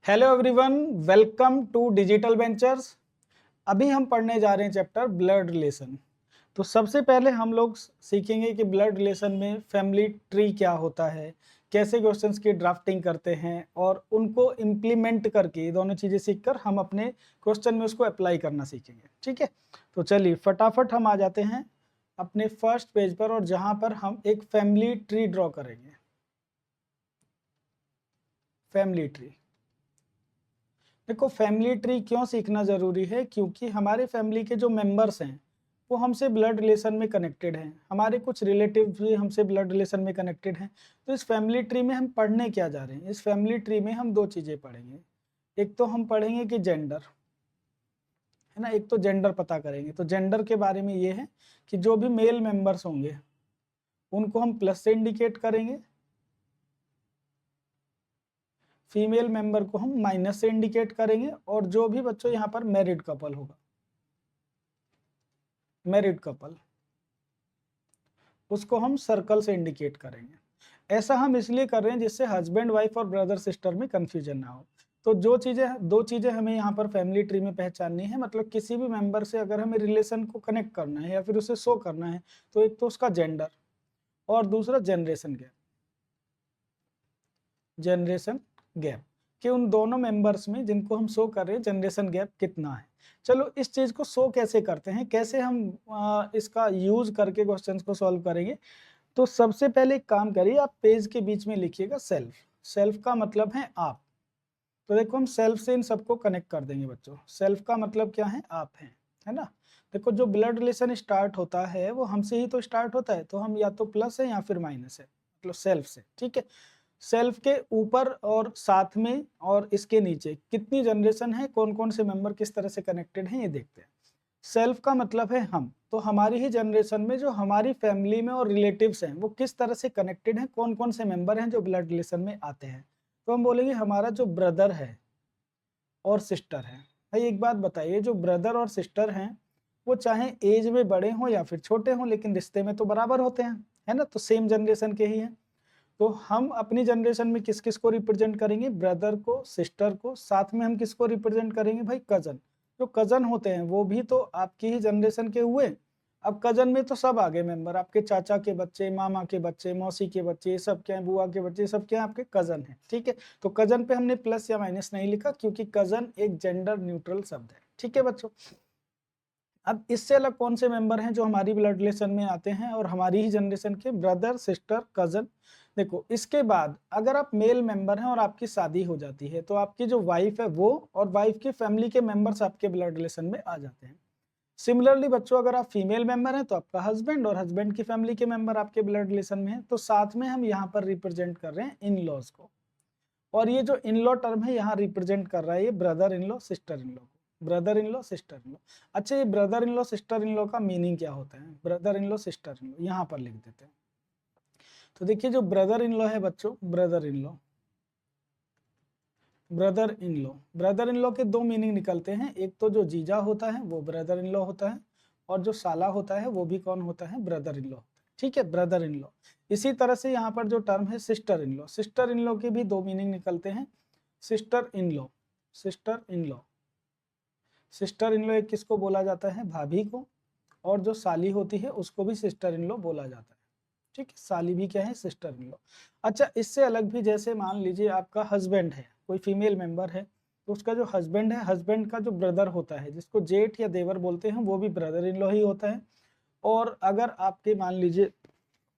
Hello everyone, welcome to digital ventures. अभी हम पढ़ने जा रहे हैं चैप्टर ब्लड रिलेशन। तो सबसे पहले हम लोग सीखेंगे कि ब्लड रिलेशन में फैमिली ट्री क्या होता है, कैसे क्वेश्चंस की ड्राफ्टिंग करते हैं और उनको इम्प्लीमेंट करके ये दोनों चीज़ें सीखकर हम अपने क्वेश्चन में उसको अप्लाई करना सीखेंगे। ठीक है, तो चलिए फटाफट हम आ जाते हैं अपने फर्स्ट पेज पर और जहाँ पर हम एक फैमिली ट्री ड्रॉ करेंगे। फैमिली ट्री, देखो फैमिली ट्री क्यों सीखना जरूरी है, क्योंकि हमारे फैमिली के जो मेंबर्स हैं वो हमसे ब्लड रिलेशन में कनेक्टेड हैं, हमारे कुछ रिलेटिव भी हमसे ब्लड रिलेशन में कनेक्टेड हैं। तो इस फैमिली ट्री में हम पढ़ने क्या जा रहे हैं, इस फैमिली ट्री में हम दो चीजें पढ़ेंगे। एक तो हम पढ़ेंगे कि जेंडर है ना, एक तो जेंडर पता करेंगे। तो जेंडर के बारे में ये है कि जो भी मेल मेंबर्स होंगे उनको हम प्लस से इंडिकेट करेंगे, फीमेल मेंबर को हम माइनस से इंडिकेट करेंगे, और जो भी बच्चों यहाँ पर मैरिड कपल होगा, मैरिड कपल, उसको हम सर्कल से इंडिकेट करेंगे। ऐसा हम इसलिए कर रहे हैं जिससे हस्बैंड वाइफ और ब्रदर सिस्टर में कंफ्यूजन ना हो। तो दो चीजें हमें यहाँ पर फैमिली ट्री में पहचाननी है, मतलब किसी भी मेंबर से अगर हमें रिलेशन को कनेक्ट करना है या फिर उसे शो करना है, तो एक तो उसका जेंडर और दूसरा जनरेशन गैप। जनरेशन गैप कि उन दोनों मेंबर्स में जिनको हम शो कर रहे हैं जनरेशन गैप कितना है। चलो इस चीज को शो कैसे करते हैं, कैसे हम इसका यूज करके क्वेश्चंस को सॉल्व करेंगे। तो सबसे पहले एक काम करिए, आप पेज के बीच में लिखिएगा सेल्फ। सेल्फ का मतलब है आप। तो देखो हम सेल्फ से इन सबको कनेक्ट कर देंगे बच्चों। सेल्फ का मतलब क्या है, आप हैं, है ना। देखो जो ब्लड रिलेशन स्टार्ट होता है वो हमसे ही तो स्टार्ट होता है, तो हम या तो प्लस है या फिर माइनस है, मतलब सेल्फ से। ठीक है, सेल्फ के ऊपर और साथ में और इसके नीचे कितनी जनरेशन है, कौन कौन से मेंबर किस तरह से कनेक्टेड हैं, ये देखते हैं। सेल्फ का मतलब है हम, तो हमारी ही जनरेशन में जो हमारी फैमिली में और रिलेटिव्स हैं वो किस तरह से कनेक्टेड हैं, कौन कौन से मेंबर हैं जो ब्लड रिलेशन में आते हैं। तो हम बोलेंगे हमारा जो ब्रदर है और सिस्टर है। भाई एक बात बताइए, जो ब्रदर और सिस्टर हैं वो चाहे एज में बड़े हों या फिर छोटे हों, लेकिन रिश्ते में तो बराबर होते हैं, है ना, तो सेम जनरेशन के ही हैं। तो हम अपनी जनरेशन में किस किस को रिप्रेजेंट करेंगे, ब्रदर को, सिस्टर को, साथ में हम किसको रिप्रेजेंट करेंगे, भाई कजन। जो कजन होते हैं वो भी तो आपकी ही जनरेशन के हुए। अब कजन में तो सब आ गए मेंबर, आपके चाचा के बच्चे, मामा के बच्चे, मौसी के बच्चे, ये सब क्या है, बुआ के बच्चे, सब क्या है, आपके कजन है। ठीक है, तो कजन पे हमने प्लस या माइनस नहीं लिखा क्योंकि कजन एक जेंडर न्यूट्रल शब्द है। ठीक है बच्चों, अब इससे अलग कौन से मेंबर हैं जो हमारी ब्लड रिलेशन में आते हैं और हमारी ही जनरेशन के, ब्रदर, सिस्टर, कजन। देखो इसके बाद अगर आप मेल मेंबर हैं और आपकी शादी हो जाती है तो आपकी जो वाइफ है वो और वाइफ की फैमिली के मेंबर्स आपके ब्लड रिलेशन में आ जाते हैं। सिमिलरली बच्चों, अगर आप फीमेल मेंबर हैं तो आपका हस्बैंड और हस्बैंड की फैमिली के मेंबर आपके ब्लड रिलेशन में है। तो साथ में हम यहाँ पर रिप्रेजेंट कर रहे हैं इन लॉज को, और ये जो इन लॉ टर्म है यहाँ रिप्रेजेंट कर रहा है ये brother in law, sister in law को। Brother in law, sister in law. अच्छा, ये brother in law, sister in law का मीनिंग क्या होता है, brother in law, sister in law यहाँ पर लिख देते हैं। तो देखिए जो ब्रदर इन लॉ है बच्चों, brother in law, brother in law, brother in law के दो मीनिंग निकलते हैं। एक तो जो जीजा होता है वो ब्रदर इन लॉ होता है, और जो साला होता है वो भी कौन होता है, ब्रदर इन लॉ। ठीक है, ब्रदर इन लॉ। इसी तरह से यहाँ पर जो टर्म है sister in law, sister in law के भी दो मीनिंग निकलते हैं। Sister in law, sister in law, sister in law एक किसको बोला जाता है, भाभी को, और जो साली होती है उसको भी सिस्टर इन लॉ बोला जाता है। ठीक है, साली भी क्या है, सिस्टर इन लॉ। अच्छा, इससे अलग भी जैसे मान लीजिए आपका हस्बैंड है, कोई फीमेल मेंबर है, तो उसका जो हस्बैंड है, हस्बैंड का जो ब्रदर होता है जिसको जेठ या देवर बोलते हैं वो भी ब्रदर इन लॉ ही होता है। और अगर आपके मान लीजिए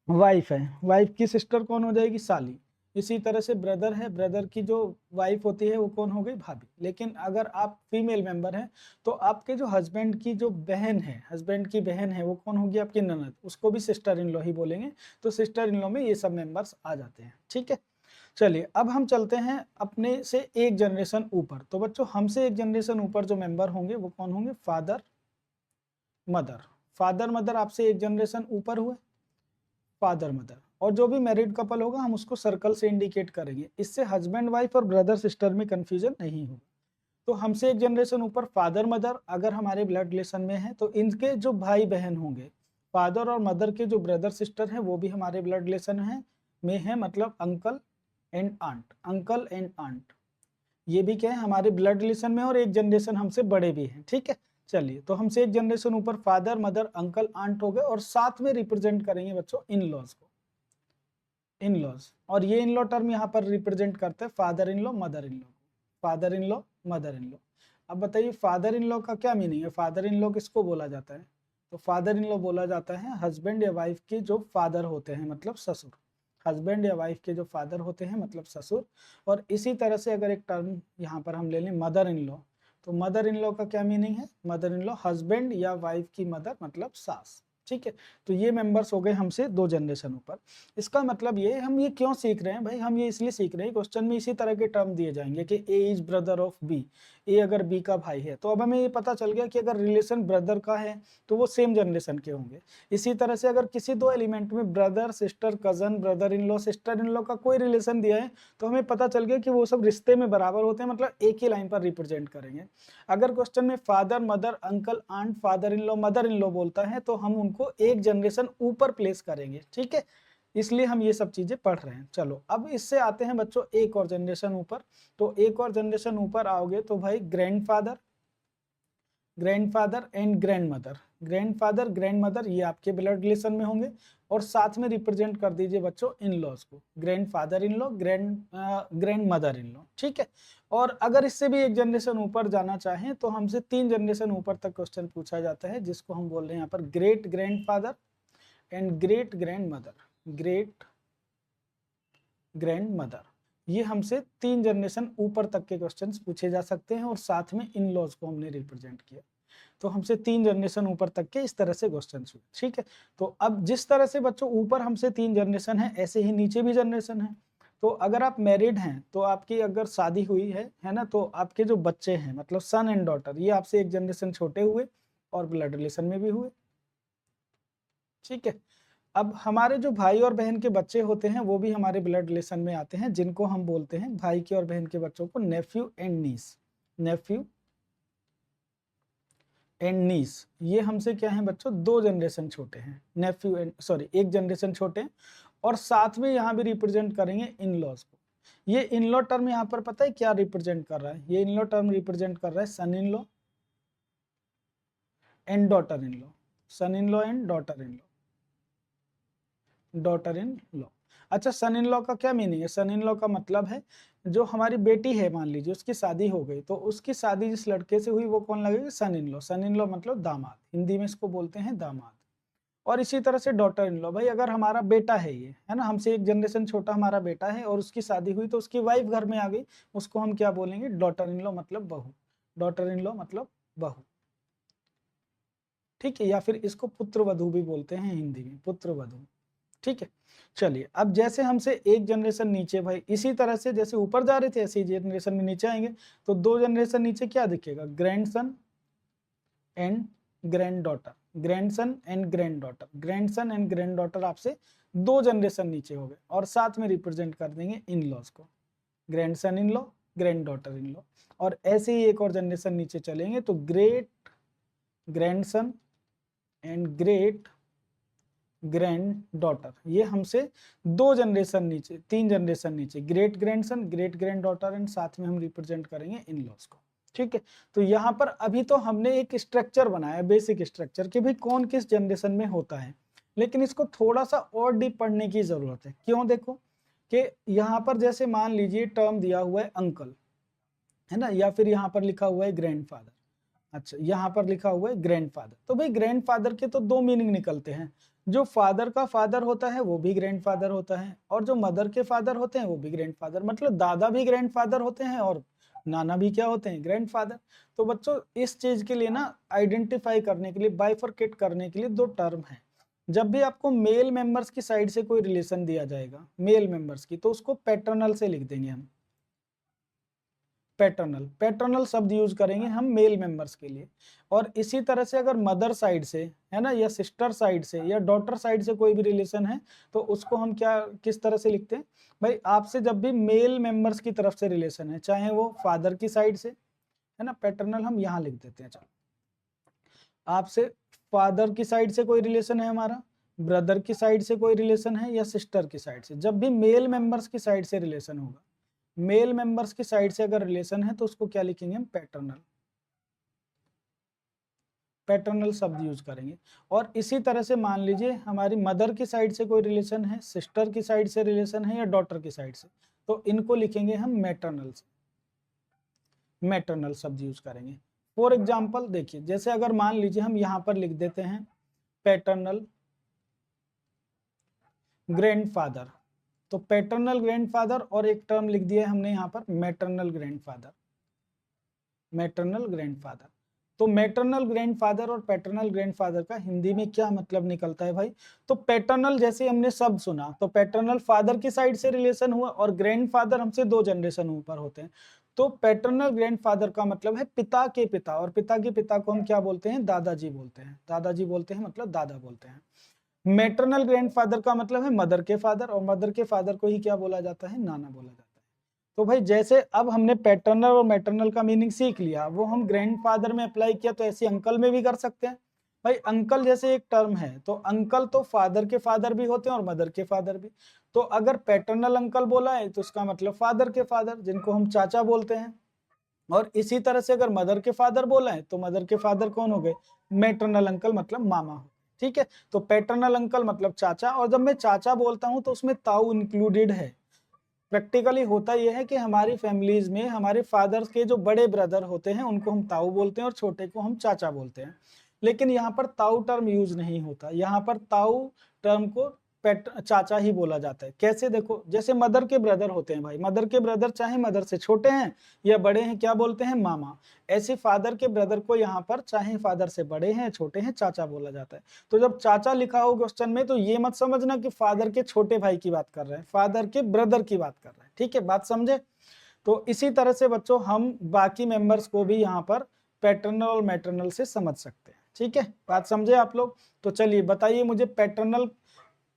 वाइफ है, वाइफ की सिस्टर कौन हो जाएगी, साली। इसी तरह से ब्रदर है, ब्रदर की जो वाइफ होती है वो कौन हो गई, भाभी। लेकिन अगर आप फीमेल मेंबर हैं तो आपके जो हस्बैंड की जो बहन है, हस्बैंड की बहन है वो कौन होगी, आपकी ननद, उसको भी सिस्टर इन लॉ ही बोलेंगे। तो सिस्टर इन लॉ में ये सब मेंबर्स आ जाते हैं। ठीक है, चलिए अब हम चलते हैं अपने से एक जनरेशन ऊपर। तो बच्चों हमसे एक जनरेशन ऊपर जो मेंबर होंगे वो कौन होंगे, फादर, मदर। फादर मदर आपसे एक जनरेशन ऊपर हुए, फादर मदर। और जो भी मैरिड कपल होगा हम उसको सर्कल से इंडिकेट करेंगे, इससे हस्बैंड वाइफ और ब्रदर सिस्टर में कंफ्यूजन नहीं होगा। तो हमसे एक जनरेशन ऊपर फादर मदर अगर हमारे ब्लड रिलेशन में है तो इनके जो भाई बहन होंगे, फादर और मदर के जो ब्रदर सिस्टर हैं वो भी हमारे ब्लड रिलेशन में है, मतलब uncle and aunt, uncle and aunt. ये भी क्या है, हमारे ब्लड रिलेशन में और एक जनरेशन हमसे बड़े भी हैं, ठीक है। चलिए, तो हमसे एक जनरेशन ऊपर फादर, मदर, अंकल, आंट हो गए, और साथ में रिप्रेजेंट करेंगे बच्चों इन लॉज को, इन लॉज। और ये इन लॉ टर्म यहाँ पर रिप्रेजेंट करते हैं father in law, mother in law, father in law, mother in law. अब बताइए फादर इन लॉ का क्या मीनिंग है, फादर इन लॉ किसको बोला जाता है? तो फादर इन लॉ बोला जाता है हस्बैंड या वाइफ के जो फादर होते हैं, मतलब ससुर। हस्बैंड या वाइफ के जो फादर होते हैं मतलब ससुर। और इसी तरह से अगर एक टर्म यहाँ पर हम ले लें मदर इन लॉ, तो मदर इन लॉ का क्या मीनिंग है? मदर इन लॉ हस्बैंड या वाइफ की मदर मतलब सास, ठीक है। तो ये मेंबर्स हो गए हमसे 2 जनरेशन ऊपर। इसका मतलब ये, हम ये क्यों सीख रहे हैं भाई? हम ये इसलिए सीख रहे हैं, क्वेश्चन में इसी तरह के टर्म दिए जाएंगे कि ए इज ब्रदर ऑफ बी, ए अगर बी का भाई है, तो अब हमें ये पता चल गया कि अगर रिलेशन ब्रदर का है तो वो सेम जनरेशन के होंगे। इसी तरह से अगर किसी 2 एलिमेंट में brother, sister, cousin, brother in law, sister in law का कोई रिलेशन दिया है, तो हमें पता चल गया कि वो सब रिश्ते में बराबर होते हैं, मतलब एक ही लाइन पर रिप्रेजेंट करेंगे। अगर क्वेश्चन में father, mother, uncle, aunt, father in law, mother in law बोलता है, तो हम उनको एक जनरेशन ऊपर प्लेस करेंगे, ठीक है। इसलिए हम ये सब चीजें पढ़ रहे हैं। चलो अब इससे आते हैं बच्चों एक और जनरेशन ऊपर। तो एक और जनरेशन ऊपर आओगे तो भाई grandfather, grandfather and grandmother, grandfather, grandmother ये आपके ब्लड रिलेशन में होंगे, और साथ में रिप्रेजेंट कर दीजिए बच्चों इन लॉज को, grandfather in law, grandmother in law, ठीक है। और अगर इससे भी एक जनरेशन ऊपर जाना चाहें तो हमसे 3 जनरेशन ऊपर तक क्वेश्चन पूछा जाता है, जिसको हम बोल रहे हैं यहाँ पर great grandfather and great grandmother, great grandmother. ये हमसे 3 जनरेशन ऊपर तक के क्वेश्चंस पूछे जा सकते हैं, और साथ में इन लॉज को हमने रिप्रेजेंट किया। तो हमसे 3 जनरेशन ऊपर तक के इस तरह से क्वेश्चन हुए, ठीक है। तो अब जिस तरह से बच्चों ऊपर हमसे 3 जनरेशन है, ऐसे ही नीचे भी जनरेशन है। तो अगर आप मैरिड हैं, तो आपकी अगर शादी हुई है ना, तो आपके जो बच्चे हैं मतलब सन एंड डॉटर, ये आपसे एक जनरेशन छोटे हुए और ब्लड रिलेशन में भी हुए, ठीक है। अब हमारे जो भाई और बहन के बच्चे होते हैं वो भी हमारे ब्लड रिलेशन में आते हैं, जिनको हम बोलते हैं भाई के और बहन के बच्चों को nephew and niece, nephew and niece. ये हमसे क्या है बच्चों, 2 जनरेशन छोटे हैं, नेफ्यू एंड सॉरी 1 जनरेशन छोटे हैं, और साथ में यहाँ भी रिप्रेजेंट करेंगे इन लॉज को। ये इन लॉ टर्म यहाँ पर पता है क्या रिप्रेजेंट कर रहा है? ये इन लॉ टर्म रिप्रेजेंट कर रहा है son in law and daughter in law, son in law and daughter in law, daughter in law. अच्छा, सन इन लॉ का क्या मीनिंग है? सन इन लॉ का मतलब है जो हमारी बेटी है, मान लीजिए उसकी शादी हो गई, तो उसकी शादी जिस लड़के से हुई वो कौन लगेगी? सन in law. Son in law मतलब दामाद, हिंदी में इसको बोलते हैं दामाद। और इसी तरह से डॉटर इन लॉ, भाई अगर हमारा बेटा है, ये है ना, हमसे एक जनरेशन छोटा हमारा बेटा है और उसकी शादी हुई तो उसकी वाइफ घर में आ गई, उसको हम क्या बोलेंगे? डॉटर इन लॉ मतलब बहू, डॉटर इन लॉ मतलब बहू, ठीक है। या फिर इसको पुत्र वधू भी बोलते हैं हिंदी में, पुत्र वधू, ठीक है। चलिए, अब जैसे हमसे एक जनरेशन नीचे, भाई इसी तरह से जैसे ऊपर जा रहे थे ऐसे ही जनरेशन में नीचे आएंगे, तो 2 जनरेशन नीचे क्या दिखेगा? Grandson and grand daughter, grandson and grand daughter, grandson and grand daughter आपसे 2 जनरेशन नीचे हो गए, और साथ में रिप्रेजेंट कर देंगे इन लॉज को, grandson in law, grand daughter in law. और ऐसे ही एक और जनरेशन नीचे चलेंगे तो great grandson and great grand daughter, ये हमसे 2 जनरेशन नीचे, 3 जनरेशन नीचे, great grandson, great grand daughter, and साथ में हम रिप्रेजेंट करेंगे इन लॉज को, ठीक है। तो यहाँ पर अभी तो हमने एक स्ट्रक्चर बनाया, बेसिक स्ट्रक्चर, कि भाई कौन किस जनरेशन में होता है, लेकिन इसको थोड़ा सा और डीप पढ़ने की जरूरत है। क्यों? देखो कि यहाँ पर जैसे मान लीजिए टर्म दिया हुआ है अंकल, है ना, या फिर यहाँ पर लिखा हुआ है ग्रैंडफादर। अच्छा, यहाँ पर लिखा हुआ है ग्रैंडफादर, तो भाई ग्रैंडफादर के तो 2 मीनिंग निकलते हैं, जो फादर का फादर होता है वो भी ग्रैंडफादर होता है, और जो मदर के फादर होते हैं वो भी ग्रैंडफादर, मतलब दादा भी ग्रैंडफादर होते हैं और नाना भी क्या होते हैं? ग्रैंडफादर। तो बच्चों इस चीज के लिए ना, आइडेंटिफाई करने के लिए, बाइफरकेट करने के लिए 2 टर्म है। जब भी आपको मेल मेंबर्स की साइड से कोई रिलेशन दिया जाएगा, मेल मेंबर्स की, तो उसको पैटर्नल से लिख देंगे हम, पैटर्नल, पैटर्नल शब्द यूज करेंगे हम मेल मेंबर्स के लिए। और इसी तरह से अगर मदर साइड से, है ना, या सिस्टर साइड से या डॉटर साइड से कोई भी रिलेशन है, तो उसको हम क्या, किस तरह से लिखते हैं? भाई आपसे जब भी मेल मेंबर्स की तरफ से रिलेशन है, चाहे वो फादर की साइड से, है ना, पैटर्नल हम यहाँ लिख देते हैं। चलो, आपसे फादर की साइड से कोई रिलेशन है हमारा, ब्रदर की साइड से कोई रिलेशन है, या सिस्टर की साइड से, जब भी मेल मेंबर्स की साइड से रिलेशन होगा, मेल मेंबर्स की साइड से अगर रिलेशन है तो उसको क्या लिखेंगे हम, पैटर्नल, पैटर्नल शब्द यूज करेंगे। और इसी तरह से मान लीजिए हमारी मदर की साइड से कोई रिलेशन है, सिस्टर की साइड से रिलेशन है या डॉटर की साइड से, तो इनको लिखेंगे हम मैटरनल, मैटरनल शब्द यूज करेंगे। फॉर एग्जाम्पल देखिए, जैसे अगर मान लीजिए हम यहाँ पर लिख देते हैं पैटर्नल ग्रैंडफादर, तो पैटर्नल ग्रैंडफादर और एक टर्म लिख दिया है हमने यहाँ पर मैटरनल ग्रैंडफादर, मैटरनल ग्रैंडफादर। तो मैटरनल ग्रैंडफादर और पैटर्नल ग्रैंडफादर का हिंदी में क्या मतलब निकलता है भाई? तो पैटर्नल जैसे हमने शब्द सुना, तो पैटर्नल फादर की साइड से रिलेशन हुआ और ग्रैंडफादर हमसे 2 जनरेशन ऊपर होते हैं। तो पैटर्नल ग्रैंडफादर का मतलब है पिता के पिता, और पिता के पिता को हम क्या बोलते हैं, दादाजी बोलते हैं, दादाजी बोलते हैं मतलब दादा बोलते हैं। मैटरनल ग्रैंडफादर का मतलब है मदर के फादर, और मदर के फादर को ही क्या बोला जाता है, नाना बोला जाता है। तो भाई जैसे अब हमने पैटर्नल और मैटरनल का मीनिंग सीख लिया, वो हम ग्रैंडफादर में अप्लाई किया, तो ऐसे अंकल में भी कर सकते हैं। भाई अंकल जैसे एक टर्म है, तो अंकल तो फादर के फादर भी होते हैं और मदर के फादर भी। तो अगर पैटर्नल अंकल बोला है तो उसका मतलब फादर के फादर, जिनको हम चाचा बोलते हैं। और इसी तरह से अगर मदर के फादर बोला है तो मदर के फादर कौन हो गए, मैटरनल अंकल मतलब मामा हो। ठीक है, तो पैटर्नल अंकल मतलब चाचा, और जब मैं चाचा बोलता हूं तो उसमें ताऊ इंक्लूडेड है। प्रैक्टिकली होता यह है कि हमारी फैमिलीज में हमारे फादर्स के जो बड़े ब्रदर होते हैं उनको हम ताऊ बोलते हैं और छोटे को हम चाचा बोलते हैं। लेकिन यहाँ पर ताऊ टर्म यूज नहीं होता, यहाँ पर ताऊ टर्म को चाचा ही बोला जाता है। कैसे, देखो जैसे मदर के ब्रदर होते हैं भाई, मदर के ब्रदर चाहे मदर से छोटे हैं या बड़े हैं, क्या बोलते हैं, मामा। ऐसे फादर के ब्रदर को यहाँ पर चाहे फादर से बड़े हैं छोटे हैं, चाचा बोला जाता है। तो जब चाचा लिखा हो क्वेश्चन में तो ये मत समझना कि फादर के छोटे भाई की बात कर रहे हैं, फादर के ब्रदर की बात कर रहे हैं। ठीक है, बात समझे? तो इसी तरह से बच्चों हम बाकी मेंबर्स को भी यहाँ पर पैटर्नल और मैटरनल से समझ सकते हैं। ठीक है, बात समझे आप लोग? तो चलिए बताइए मुझे पैटर्नल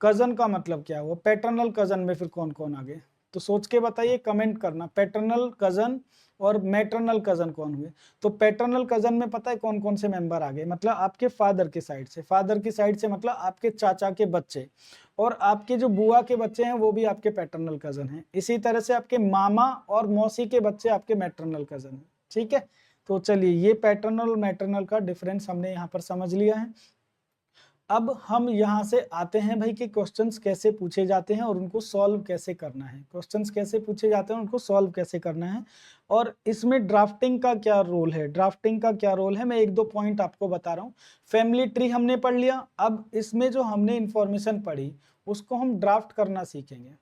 कजन का मतलब क्या हुआ, पैटर्नल कजन में फिर कौन कौन आ गए, तो सोच के बताइए, कमेंट करना। पैटर्नल कजन और मैटरनल कजन कौन हुए? तो पैटर्नल कजन में पता है कौन कौन से मेंबर आ गए, मतलब आपके फादर की साइड से, फादर की साइड से मतलब आपके चाचा के बच्चे, और आपके जो बुआ के बच्चे हैं वो भी आपके पैटर्नल कजन हैं। इसी तरह से आपके मामा और मौसी के बच्चे आपके मैटरनल कजन हैं। ठीक है, तो चलिए ये पैटर्नल और मैटरनल का डिफरेंस हमने यहाँ पर समझ लिया है। अब हम यहाँ से आते हैं भाई कि क्वेश्चंस कैसे पूछे जाते हैं और उनको सॉल्व कैसे करना है, क्वेश्चंस कैसे पूछे जाते हैं उनको सॉल्व कैसे करना है, और इसमें ड्राफ्टिंग का क्या रोल है, ड्राफ्टिंग का क्या रोल है, मैं एक दो पॉइंट आपको बता रहा हूँ। फैमिली ट्री हमने पढ़ लिया, अब इसमें जो हमने इंफॉर्मेशन पढ़ी उसको हम ड्राफ्ट करना सीखेंगे,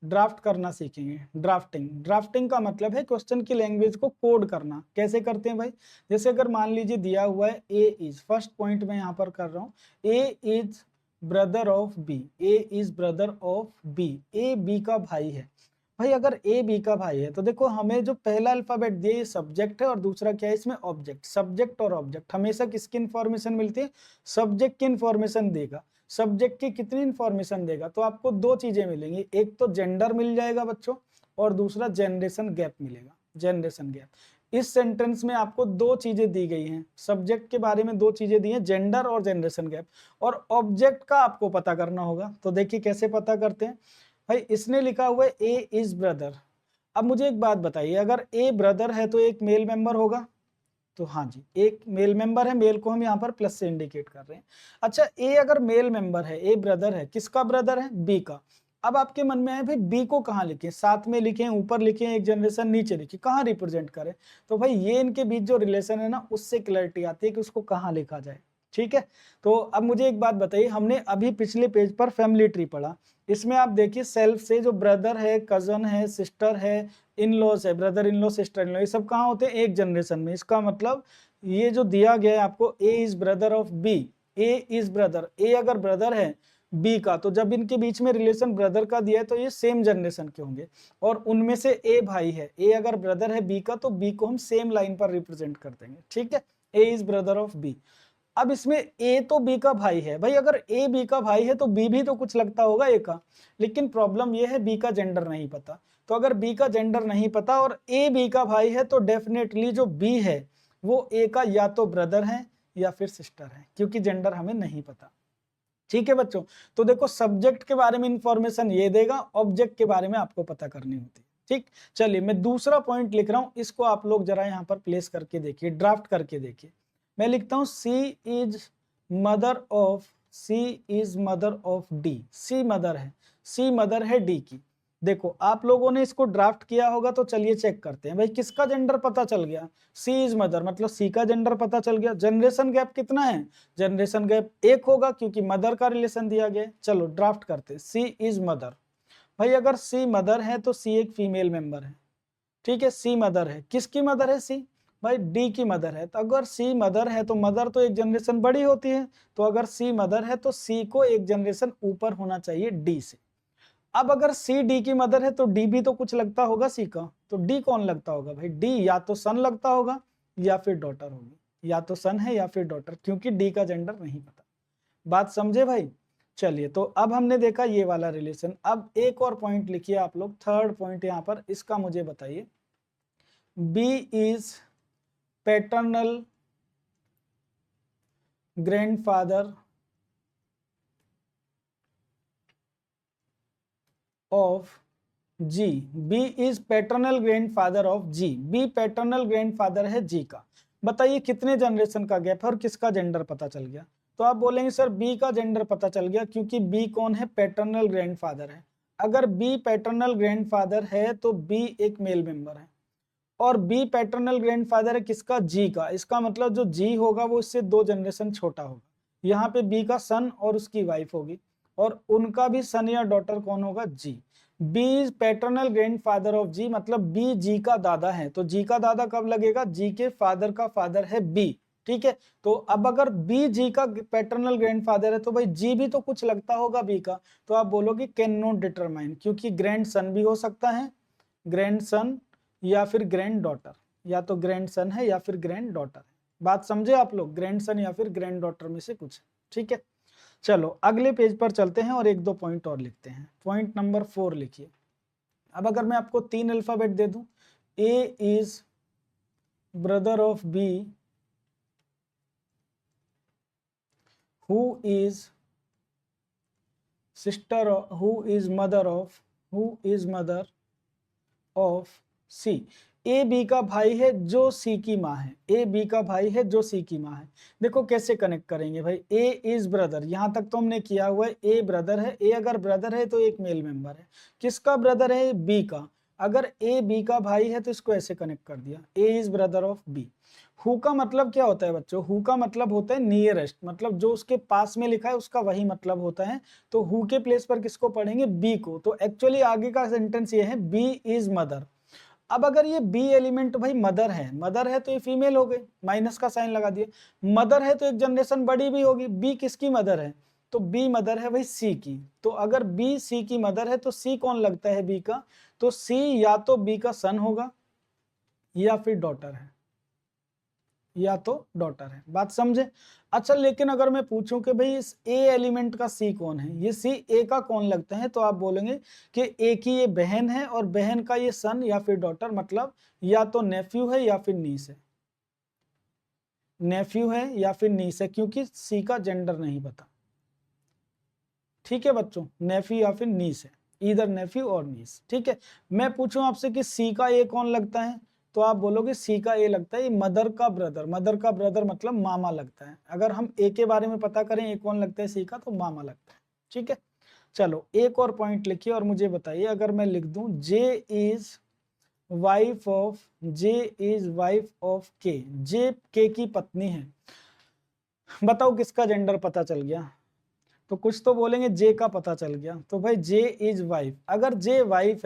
ड्राफ्ट करना सीखेंगे। ड्राफ्टिंग, ड्राफ्टिंग का मतलब है क्वेश्चन की लैंग्वेज को कोड करना। कैसे करते हैं भाई? जैसे अगर मान लीजिए दिया हुआ है ए इज, फर्स्ट पॉइंट मैं यहाँ पर कर रहा हूँ, A is brother of B, A is brother of B, A B का भाई है। भाई अगर ए बी का भाई है तो देखो हमें जो पहला अल्फाबेट दिया ये सब्जेक्ट है और दूसरा क्या है इसमें, ऑब्जेक्ट। सब्जेक्ट और ऑब्जेक्ट हमेशा किसकी इंफॉर्मेशन मिलती है, सब्जेक्ट की इंफॉर्मेशन देगा। सब्जेक्ट की कितनी इंफॉर्मेशन देगा, तो आपको दो चीजें मिलेंगी, एक तो जेंडर मिल जाएगा बच्चों और दूसरा जनरेशन गैप मिलेगा, जनरेशन गैप। इस सेंटेंस में आपको दो चीजें दी गई हैं, सब्जेक्ट के बारे में दो चीजें दी हैं, जेंडर और जनरेशन गैप, और ऑब्जेक्ट का आपको पता करना होगा। तो देखिए कैसे पता करते हैं भाई, इसने लिखा हुआ है ए इज ब्रदर। अब मुझे एक बात बताइए, अगर ए ब्रदर है तो एक मेल मेंबर होगा, तो हाँ जी एक मेल मेंबर है, मेल को हम यहाँ पर प्लस से इंडिकेट कर रहे हैं। अच्छा ए अगर मेल मेंबर है, ए ब्रदर है, किसका ब्रदर है, बी का। अब आपके मन में आए भाई बी को कहाँ लिखें, साथ में लिखें, ऊपर लिखें, एक जनरेशन नीचे लिखें, कहाँ रिप्रेजेंट करें? तो भाई ये इनके बीच जो रिलेशन है ना उससे क्लैरिटी आती है कि उसको कहाँ लिखा जाए। ठीक है, तो अब मुझे एक बात बताइए, हमने अभी पिछले पेज पर फैमिली ट्री पढ़ा, इसमें आप देखिए सेल्फ से जो ब्रदर है, कजन है, सिस्टर है, इन लॉज है, brother in law, sister in law, ये सब कहाँ होते हैं, एक जनरेशन में। इसका मतलब ये जो दिया गया है आपको, A is brother of B, A is brother, A अगर ब्रदर है बी का, तो जब इनके बीच में रिलेशन ब्रदर का दिया है तो ये सेम जनरेशन के होंगे, और उनमें से ए भाई है, ए अगर ब्रदर है बी का तो बी को हम सेम लाइन पर रिप्रेजेंट कर देंगे। ठीक है, A is brother of B. अब इसमें ए तो बी का भाई है, भाई अगर ए बी का भाई है तो बी भी तो कुछ लगता होगा ए का, लेकिन प्रॉब्लम ये है बी का जेंडर नहीं पता। तो अगर बी का जेंडर नहीं पता और ए बी का भाई है तो डेफिनेटली जो बी है वो ए का या तो ब्रदर है या फिर सिस्टर है, क्योंकि जेंडर हमें नहीं पता। ठीक है बच्चों, तो देखो सब्जेक्ट के बारे में इंफॉर्मेशन ये देगा, ऑब्जेक्ट के बारे में आपको पता करनी होती है। ठीक, चलिए मैं दूसरा पॉइंट लिख रहा हूं, इसको आप लोग जरा यहाँ पर प्लेस करके देखिए, ड्राफ्ट करके देखिए। मैं लिखता हूं C is mother of, C is mother of D. C mother है, सी मदर है डी की। देखो आप लोगों ने इसको ड्राफ्ट किया होगा, तो चलिए चेक करते हैं भाई किसका जेंडर पता चल गया। सी इज मदर मतलब सी का जेंडर पता चल गया। जनरेशन गैप कितना है, जनरेशन गैप 1 होगा क्योंकि मदर का रिलेशन दिया गया है। चलो ड्राफ्ट करते, सी इज मदर। भाई अगर सी मदर है तो सी एक फीमेल मेंबर है। ठीक है, सी मदर है, किसकी मदर है सी, भाई डी की मदर है। तो अगर सी मदर है तो मदर तो एक जनरेशन बड़ी होती है, तो अगर सी मदर है तो सी को एक जनरेशन ऊपर होना चाहिए डी से। अब अगर सी डी की मदर है तो डी भी तो कुछ लगता होगा सी का, तो डी कौन लगता होगा भाई, डी या तो सन लगता होगा या फिर डॉटर होगी, या तो सन है या फिर डॉटर, क्योंकि डी का जेंडर नहीं पता। बात समझे भाई। चलिए तो अब हमने देखा ये वाला रिलेशन। अब एक और पॉइंट लिखिए आप लोग, थर्ड पॉइंट यहाँ पर, इसका मुझे बताइए। B is paternal grandfather of G. B is paternal grandfather of G. B paternal grandfather है जी का। बताइए कितने जनरेशन का गैप है और किसका जेंडर पता चल गया। तो आप बोलेंगे सर बी का जेंडर पता चल गया क्योंकि बी कौन है, पैटर्नल ग्रैंडफादर है। अगर बी पैटर्नल ग्रैंडफादर है तो बी एक मेल मेंबर है, और बी पैटर्नल ग्रैंडफादर है किसका, जी का। इसका मतलब जो जी होगा वो इससे 2 जनरेशन छोटा होगा। यहाँ पे बी का सन और उसकी वाइफ होगी, और उनका भी सन या डॉटर कौन होगा, G. B is paternal grandfather of G, मतलब बी जी का दादा है। तो जी का दादा कब लगेगा, जी के फादर का फादर है बी। ठीक है, तो अब अगर बी जी का पैटर्नल ग्रैंडफादर है तो भाई जी भी तो कुछ लगता होगा बी का। तो आप बोलोगे कैन नॉट डिटरमाइन, क्योंकि ग्रैंड सन भी हो सकता है, ग्रैंड सन या फिर ग्रैंड डॉटर, या तो ग्रैंड सन है या फिर ग्रैंड डॉटर है। बात समझे आप लोग, ग्रैंड सन या फिर ग्रैंड डॉटर में से कुछ। ठीक है, चलो अगले पेज पर चलते हैं और 1-2 पॉइंट और लिखते हैं। पॉइंट नंबर 4 लिखिए। अब अगर मैं आपको 3 अल्फाबेट दे दूं, A is brother of B, who is sister, who is mother of C. A B का भाई है जो सी की माँ है, ए बी का भाई है जो सी की माँ है। देखो कैसे कनेक्ट करेंगे भाई, ए इज ब्रदर, यहां तक तो हमने किया हुआ है, ए ब्रदर है, ए अगर ब्रदर है तो एक मेल मेंबर है। किसका ब्रदर है, बी का। अगर ए बी का भाई है तो इसको ऐसे कनेक्ट कर दिया, A is brother of B. Who का मतलब क्या होता है बच्चों, हु का मतलब होता है नियरेस्ट, मतलब जो उसके पास में लिखा है उसका वही मतलब होता है। तो हु के प्लेस पर किसको पढ़ेंगे, बी को। तो एक्चुअली आगे का सेंटेंस ये है, बी इज मदर। अब अगर ये बी एलिमेंट भाई मदर है तो ये फीमेल हो गई, माइनस का साइन लगा दिए। मदर है तो एक जनरेशन बड़ी भी होगी। बी किसकी मदर है, तो बी मदर है भाई सी की। तो अगर बी सी की मदर है तो सी कौन लगता है बी का, तो सी या तो बी का सन होगा या फिर डॉटर है, या तो डॉटर है। बात समझे। अच्छा लेकिन अगर मैं पूछूं कि भाई इस ए एलिमेंट का सी कौन है, ये सी ए का कौन लगता है, तो आप बोलेंगे कि ए की ये बहन है और बहन का ये सन या फिर डॉटर, मतलब या तो नेफ्यू है या फिर नीस है, नेफ्यू है या फिर नीस है, क्योंकि सी का जेंडर नहीं पता। ठीक है बच्चों, नेफ्यू या फिर नीस है, इधर नेफ्यू और नीस। ठीक है, मैं पूछूं आपसे कि सी का ए कौन लगता है, तो आप बोलोगे सी का ए लगता है, ये मदर का ब्रदर, मदर का ब्रदर मतलब मामा लगता है। अगर हम ए के बारे में पता करें ए कौन लगता है सी का, तो मामा लगता है। ठीक है, चलो एक और पॉइंट लिखिए और मुझे बताइए, अगर मैं लिख दूं जे इज वाइफ ऑफ के, जे के की पत्नी है। बताओ किसका जेंडर पता चल गया, तो कुछ तो बोलेंगे जे का पता चल गया। तो भाई जे इज वाइफ, अगर जे वाइफ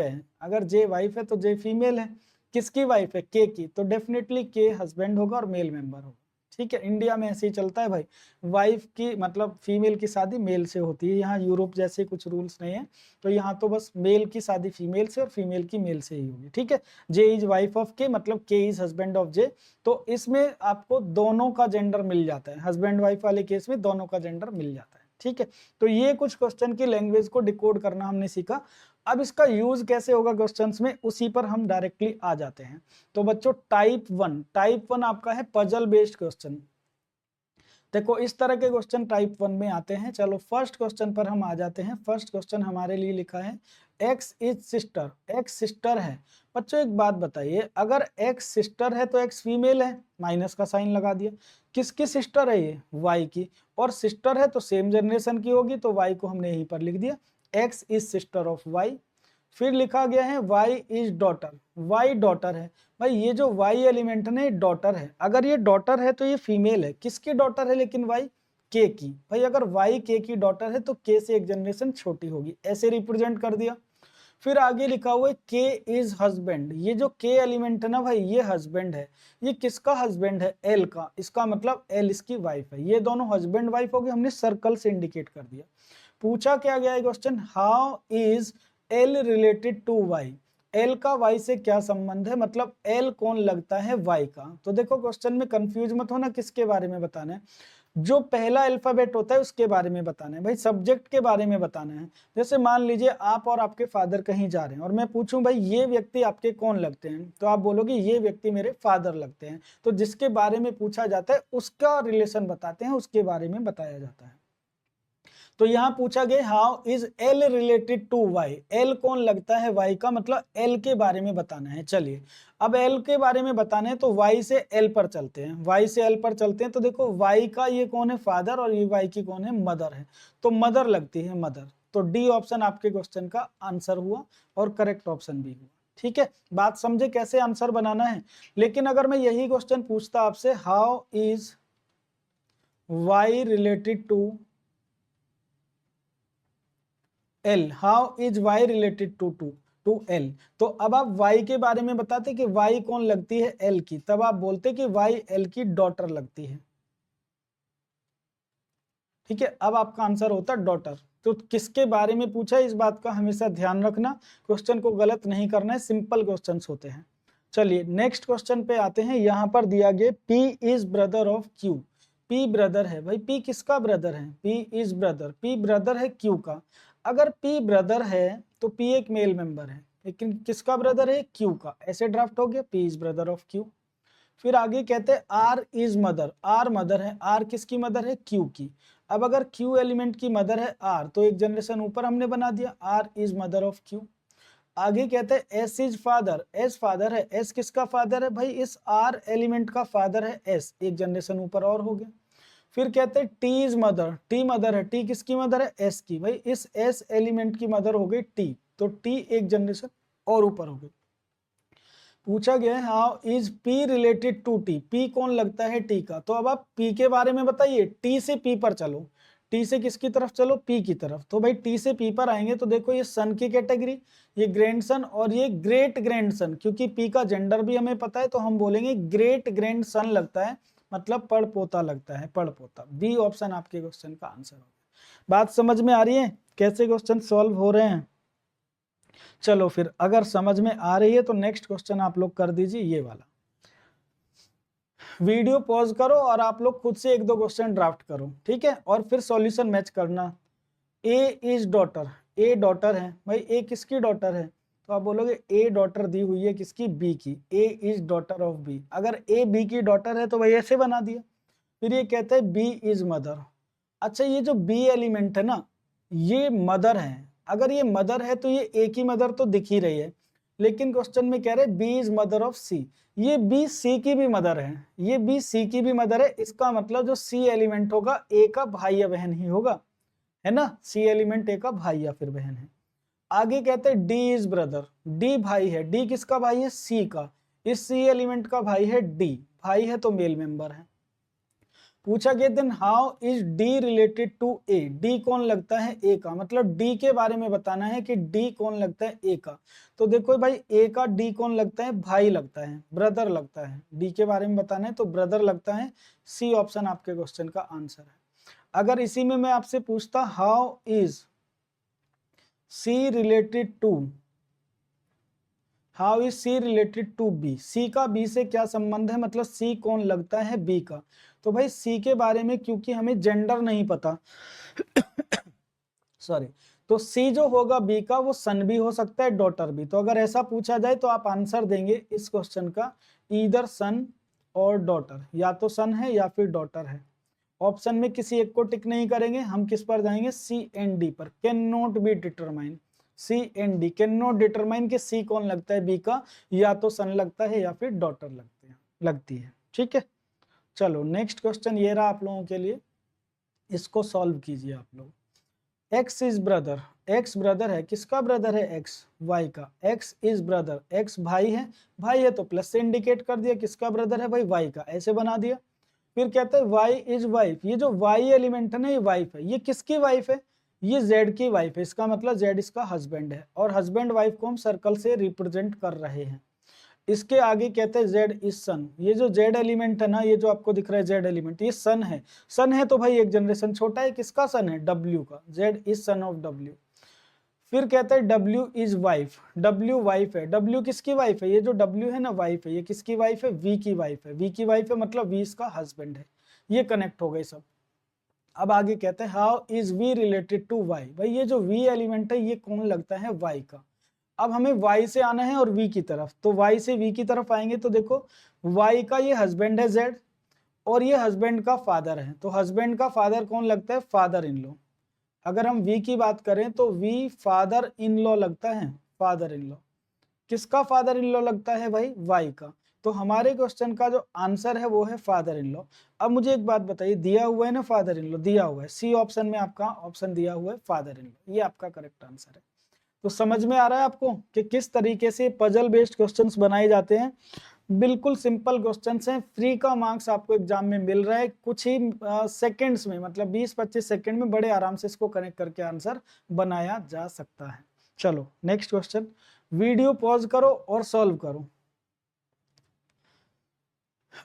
है तो जे फीमेल है। किसकी वाइफ है, के की, तो डेफिनेटली के हस्बैंड होगा और मेल मेंबर होगा। ठीक है, इंडिया में ऐसे ही चलता है भाई, वाइफ की मतलब फीमेल की शादी मेल से होती है। यहाँ यूरोप जैसे कुछ रूल्स नहीं है, तो यहाँ तो बस मेल की शादी फीमेल से और फीमेल की मेल से ही होगी। ठीक है, जे इज वाइफ ऑफ के मतलब के इज हस्बैंड ऑफ जे। तो इसमें आपको दोनों का जेंडर मिल जाता है, हस्बैंड वाइफ वाले केस में दोनों का जेंडर मिल जाता है। ठीक है, तो ये कुछ क्वेश्चन की लैंग्वेज को डिकोड करना हमने सीखा। अब इसका यूज कैसे होगा क्वेश्चंस में, उसी पर हम डायरेक्टली आ जाते हैं। तो बच्चों टाइप 1 आपका है पजल बेस्ड क्वेश्चन। देखो इस तरह के क्वेश्चन टाइप 1 में आते हैं। चलो फर्स्ट क्वेश्चन पर हम आ जाते हैं। फर्स्ट क्वेश्चन हमारे लिए लिखा है x is sister, x sister है। बच्चों एक बात बताइए, अगर एक्स सिस्टर है तो एक्स फीमेल है, माइनस का साइन लगा दिया। किसकी सिस्टर है ये? वाई की। और सिस्टर है तो सेम जनरेशन की होगी, तो वाई को हमने यहीं पर लिख दिया, X is sister of Y. फिर लिखा गया है Y is daughter, Y daughter है। भाई ये जो वाई एलिमेंट है ना, डॉटर है। अगर ये डॉटर है तो ये फीमेल है। किसकी डॉटर है लेकिन वाई? के की। भाई अगर वाई के की डॉटर है तो के से एक जनरेशन छोटी होगी, ऐसे रिप्रेजेंट कर दिया। फिर आगे लिखा हुआ है के इज हस्बैंड। ये जो के एलिमेंट है ना भाई, ये हस्बैंड है। ये किसका हस्बैंड है? एल का। इसका मतलब एल इसकी वाइफ है। ये दोनों हस्बैंड वाइफ हो गए, हमने सर्कल से इंडिकेट कर दिया। पूछा क्या गया है question, how is L related to Y. L का वाई से क्या संबंध है, मतलब एल कौन लगता है वाई का। तो देखो क्वेश्चन में कंफ्यूज मत होना, किसके बारे में बताना है? जो पहला अल्फाबेट होता है उसके बारे में बताना है भाई, सब्जेक्ट के बारे में बताना है। जैसे मान लीजिए आप और आपके फादर कहीं जा रहे हैं और मैं पूछूं भाई ये व्यक्ति आपके कौन लगते हैं, तो आप बोलोगे ये व्यक्ति मेरे फादर लगते हैं। तो जिसके बारे में पूछा जाता है उसका रिलेशन बताते हैं, उसके बारे में बताया जाता है। तो यहाँ पूछा गया how is L related to Y, L कौन लगता है वाई का, मतलब एल के बारे में बताना है। चलिए अब एल के बारे में बताना है तो वाई से एल पर चलते हैं, वाई से एल पर चलते हैं। तो देखो वाई का ये कौन है? फादर, और ये वाई की कौन है? मदर है। तो मदर लगती है, मदर। तो डी ऑप्शन आपके क्वेश्चन का आंसर हुआ और करेक्ट ऑप्शन भी हुआ। ठीक है, बात समझे कैसे आंसर बनाना है। लेकिन अगर मैं यही क्वेश्चन पूछता आपसे, how is Y related to L, how is Y related to L, तो अब आप वाई के बारे में बताते कि वाई कौन लगती है? एल की। तब आप बोलते कि वाई एल की डॉटर लगती है। ठीक है, अब आपका आंसर होता डॉटर। तो किसके बारे में पूछा, इस बात का हमेशा ध्यान रखना, क्वेश्चन को गलत नहीं करना है, सिंपल क्वेश्चंस होते हैं। चलिए नेक्स्ट क्वेश्चन पे आते हैं। यहाँ पर दिया गया P is brother of Q. P brother है। भाई पी किसका ब्रदर है? P is brother, P brother है क्यू का। अगर पी ब्रदर है तो पी एक मेल मेंबर है, लेकिन किसका ब्रदर है? क्यू का। ऐसे ड्राफ्ट हो गया, P is brother of Q. फिर आगे कहते हैं R is mother, R mother है। आर किसकी मदर है? क्यू की। अब अगर क्यू एलिमेंट की मदर है आर, तो एक जनरेशन ऊपर हमने बना दिया, R is mother of Q. आगे कहते हैं S is father, S father है। एस किसका फादर है? भाई इस आर एलिमेंट का फादर है एस, एक जनरेशन ऊपर और हो गया। फिर कहते हैं T is mother, T mother है। टी किसकी मदर है? एस की। भाई इस एस एलिमेंट की मदर हो गई टी, तो टी एक जनरेशन और ऊपर हो गई। पूछा गया है how is P related to T, P कौन लगता है टी का। तो अब आप पी के बारे में बताइए, टी से पी पर चलो, टी से किसकी तरफ चलो? पी की तरफ। तो भाई टी से पी पर आएंगे तो देखो ये सन की कैटेगरी, ये ग्रैंडसन और ये ग्रेट ग्रैंडसन, क्योंकि पी का जेंडर भी हमें पता है तो हम बोलेंगे ग्रेट ग्रैंडसन लगता है, मतलब पड़पोता लगता है, पड़पोता। बी ऑप्शन आपके क्वेश्चन का आंसर होगा। बात समझ में आ रही है कैसे क्वेश्चन सॉल्व हो रहे हैं? चलो फिर अगर समझ में आ रही है तो नेक्स्ट क्वेश्चन आप लोग कर दीजिए ये वाला। वीडियो पॉज करो और आप लोग खुद से एक दो क्वेश्चन ड्राफ्ट करो, ठीक है, और फिर सॉल्यूशन मैच करना। ए इज डॉटर, ए डॉटर है। भाई ए किसकी डॉटर है? तो आप बोलोगे ए डॉटर दी हुई है किसकी? बी की। ए इज डॉटर ऑफ बी। अगर ए बी की डॉटर है तो भाई ऐसे बना दिया। फिर ये कहते हैं बी इज मदर। अच्छा ये जो बी एलिमेंट है ना, ये मदर है। अगर ये मदर है तो ये ए की मदर तो दिख ही रही है, लेकिन क्वेश्चन में कह रहे बी इज मदर ऑफ सी। ये बी सी की भी मदर है, ये बी सी की भी मदर है। इसका मतलब जो सी एलिमेंट होगा ए का भाई या बहन ही होगा, है ना। सी एलिमेंट ए का भाई या फिर बहन है। आगे कहते हैं डी इज ब्रदर, डी भाई है। डी किसका भाई है? सी का। इस सी एलिमेंट का भाई है डी, भाई है तो मेल मेंबर है। पूछा गया then how is D related to A, D कौन लगता है ए का, मतलब डी के बारे में बताना है कि डी कौन लगता है ए का। तो देखो भाई ए का डी कौन लगता है? भाई लगता है, ब्रदर लगता है। डी के बारे में बताना है तो ब्रदर लगता है। सी ऑप्शन आपके क्वेश्चन का आंसर है। अगर इसी में मैं आपसे पूछता how is C related to, how is C related to B, C का बी से क्या संबंध है, मतलब सी कौन लगता है बी का। तो भाई सी के बारे में क्योंकि हमें जेंडर नहीं पता सॉरी, तो सी जो होगा बी का वो सन भी हो सकता है डॉटर भी। तो अगर ऐसा पूछा जाए तो आप आंसर देंगे इस क्वेश्चन का ईदर सन और डॉटर, या तो सन है या फिर डॉटर है। ऑप्शन में किसी एक को टिक नहीं करेंगे, हम किस पर जाएंगे, सी एंड डी पर, can not be determine, C and D can not determine कि सी कौन लगता है बी का, या तो सन लगता है या फिर डॉटर लगती है। ठीक है, चलो नेक्स्ट क्वेश्चन ये रहा आप लोगों के लिए, इसको सॉल्व कीजिए आप लोग। X is brother, x brother है, किसका ब्रदर है, एक्स, वाई का। एक्स इज ब्रदर, एक्स भाई है, भाई है तो प्लस से इंडिकेट कर दिया, किसका ब्रदर है भाई, वाई का, ऐसे बना दिया। फिर कहते हैं वाई इज वाइफ, ये जो वाई एलिमेंट है ना ये वाइफ है, ये किसकी वाइफ है, ये जेड की वाइफ है, इसका मतलब जेड इसका हस्बैंड है, और हस्बैंड वाइफ को हम सर्कल से रिप्रेजेंट कर रहे हैं। इसके आगे कहते हैं जेड इज सन, ये जो जेड एलिमेंट है ना, ये जो आपको दिख रहा है जेड एलिमेंट, ये सन है, सन है तो भाई एक जनरेशन छोटा है, किसका सन है, डब्ल्यू का, Z is son of W. फिर कहते हैं W is wife, W wife है, डब्ल्यू किसकी वाइफ है, ये जो डब्ल्यू है ना वाइफ है, ये किसकी वाइफ है, वी की वाइफ है, वी की वाइफ है मतलब वी इसका हस्बैंड है, ये कनेक्ट हो गए सब। अब आगे कहते हैं how is V related to Y, भाई ये जो वी एलिमेंट है ये कौन लगता है, वाई का। अब हमें y से आना है और v की तरफ, तो y से v की तरफ आएंगे तो देखो y का ये हस्बैंड है z, और ये हस्बैंड का फादर है, तो हस्बैंड का फादर कौन लगता है, फादर इन लॉ। अगर हम v की बात करें तो v फादर इन लॉ लगता है, फादर इन लॉ, किसका फादर इन लॉ लगता है भाई, y का। तो हमारे क्वेश्चन का जो आंसर है वो है फादर इन लॉ। अब मुझे एक बात बताइए, दिया हुआ है ना फादर इन लॉ, दिया हुआ है, सी ऑप्शन में आपका ऑप्शन दिया हुआ है फादर इन लॉ, ये आपका करेक्ट आंसर है। तो समझ में आ रहा है आपको कि किस तरीके से पजल बेस्ड क्वेश्चंस बनाए जाते हैं। बिल्कुल सिंपल क्वेश्चंस हैं, फ्री का मार्क्स आपको एग्जाम में मिल रहा है, कुछ ही सेकंड्स में, मतलब 20-25 सेकंड में बड़े आराम से इसको कनेक्ट करके आंसर बनाया जा सकता है। चलो नेक्स्ट क्वेश्चन, वीडियो पॉज करो और सॉल्व करो,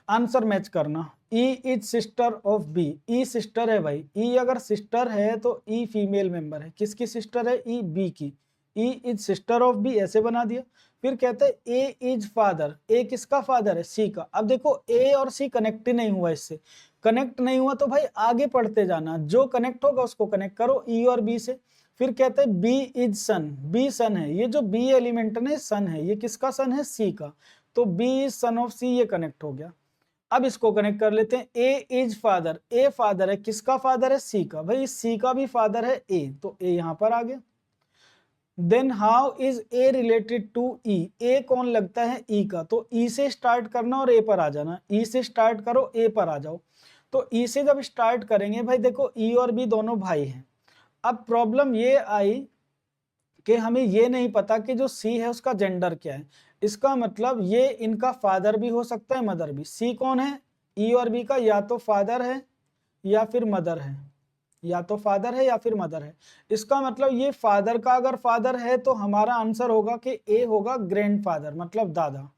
आंसर मैच करना। E is sister of B, E sister है भाई, ई अगर सिस्टर है तो ई फीमेल मेंबर है, किसकी सिस्टर है, ई बी की, E is sister of B, ऐसे बना दिया। फिर कहते हैं ए इज फादर, ए किसका फादर है, सी का। अब देखो ए और सी कनेक्ट ही नहीं हुआ, इससे कनेक्ट नहीं हुआ तो भाई आगे पढ़ते जाना, जो कनेक्ट होगा उसको कनेक्ट करो ई और बी से। फिर कहते हैं बी इज सन, बी सन है, ये जो बी एलिमेंट है सन है, ये किसका सन है, सी का, तो बी इज सन ऑफ सी, ये कनेक्ट हो गया। अब इसको कनेक्ट कर लेते हैं, ए इज फादर, ए फादर है, किसका फादर है, सी का, भाई सी का भी फादर है ए, तो ए यहां पर आ गया। Then how is A related to E, A कौन लगता है, ई का, तो ई से स्टार्ट करना और ए पर आ जाना, ई से स्टार्ट करो ए पर आ जाओ। तो ई से जब स्टार्ट करेंगे भाई देखो ई और बी दोनों भाई हैं। अब प्रॉब्लम ये आई कि हमें ये नहीं पता कि जो सी है उसका जेंडर क्या है, इसका मतलब ये इनका फादर भी हो सकता है मदर भी। सी कौन है, ई और बी का या तो फादर है या फिर मदर है, या तो फादर है या फिर मदर है। इसका मतलब ये फादर का अगर फादर है तो हमारा आंसर होगा कि ए होगा ग्रैंडफादर मतलब दादा,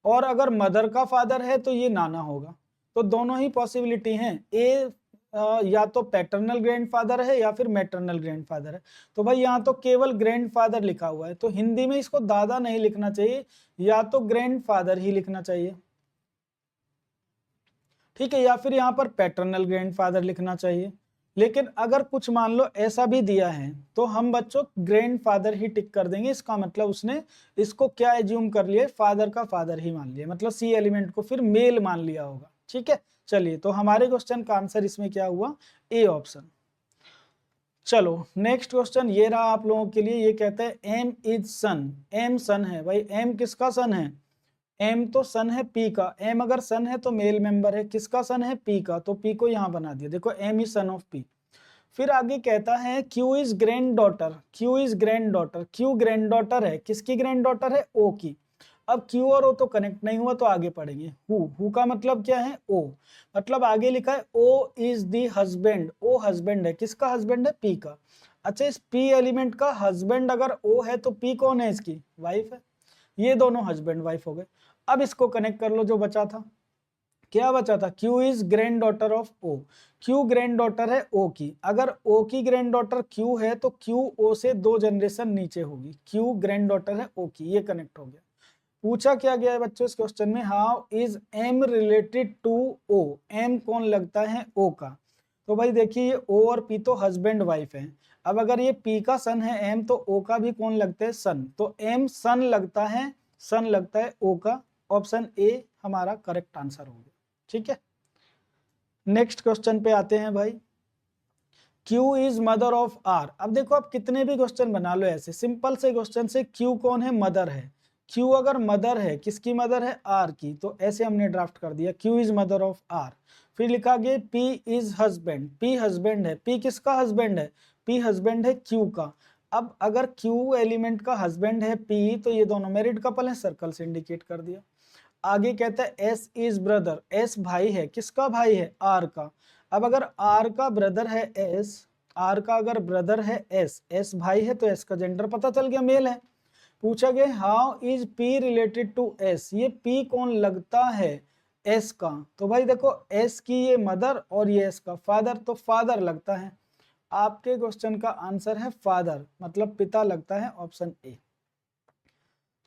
और अगर मदर का फादर है तो ये नाना होगा। तो दोनों ही पॉसिबिलिटी हैं, ए या तो पैटर्नल ग्रैंडफादर है या फिर मैटरनल ग्रैंडफादर है। तो भाई यहाँ तो केवल ग्रैंडफादर लिखा हुआ है, तो हिंदी में इसको दादा नहीं लिखना चाहिए, या तो ग्रैंडफादर ही लिखना चाहिए, ठीक है, या फिर यहाँ पर पैटर्नल ग्रैंडफादर लिखना चाहिए। लेकिन अगर कुछ मान लो ऐसा भी दिया है तो हम बच्चों ग्रैंडफादर ही टिक कर देंगे, इसका मतलब उसने इसको क्या एज्यूम कर लिया, फादर का फादर ही मान लिया, मतलब सी एलिमेंट को फिर मेल मान लिया होगा। ठीक है, चलिए तो हमारे क्वेश्चन का आंसर इसमें क्या हुआ, ए ऑप्शन। चलो नेक्स्ट क्वेश्चन ये रहा आप लोगों के लिए, ये कहते हैं एम इज सन, एम सन है भाई, एम किसका सन है, एम तो सन है पी का, एम अगर सन है तो मेल मेंबर है, किसका सन है, पी का, तो पी को यहां बना दिया, देखो M is son of P. फिर आगे कहता है Q is grand daughter, Q is grand daughter, Q grand daughter है, किसकी ग्रैंड डॉटर है, ओ की। अब क्यू और ओ तो कनेक्ट नहीं हुआ तो आगे पढ़ेंगे, हु का मतलब क्या है, ओ, मतलब आगे लिखा है O is the husband, O husband है, किसका हस्बैंड है, पी का। अच्छा इस पी एलिमेंट का हस्बैंड अगर ओ है तो पी कौन है, इसकी वाइफ है, ये दोनों हस्बैंड वाइफ हो गए। अब इसको कनेक्ट कर लो, जो बचा था, क्या बचा था, Q is grand daughter of O, Q grand daughter है O की, अगर O की ग्रैंड डॉटर Q है तो Q O से 2 जनरेशन नीचे होगी, Q ग्रैंड डॉटर है O की, ये कनेक्ट हो गया। पूछा क्या गया है बच्चों इस क्वेश्चन में, how is M related to O, M कौन लगता है O का। तो भाई देखिए ये O और P तो हस्बैंड वाइफ है, अब अगर ये P का सन है M तो O का भी कौन लगता है, सन, तो M सन लगता है, सन लगता है O का, ऑप्शन ए हमारा करेक्ट आंसर हो गया। ठीक है, नेक्स्ट क्वेश्चन पे आते हैं भाई, Q is mother of R। अब देखो आप कितने भी क्वेश्चन बना लो ऐसे सिंपल से क्वेश्चन से, Q कौन है, मदर है। Q अगर मदर है, किसकी मदर है, R की, तो ऐसे हमने ड्राफ्ट कर दिया Q is mother of R। फिर लिखा गया P is husband, P husband है। P किसका हस्बैंड है, P हस्बैंड है Q का। अब अगर Q एलिमेंट का हस्बैंड है P, तो ये दोनों मैरिड कपल है, सर्कल से इंडिकेट कर दिया। आगे कहता है S इज ब्रदर, S भाई है, किसका भाई है, R का। अब अगर R का ब्रदर है S, R का अगर ब्रदर है S भाई है, तो S का जेंडर पता चल गया, मेल है। पूछा गया how is P related to S, ये P कौन लगता है S का। तो भाई देखो S की ये मदर और ये S का फादर, तो फादर लगता है। आपके क्वेश्चन का आंसर है फादर, मतलब पिता लगता है, ऑप्शन ए।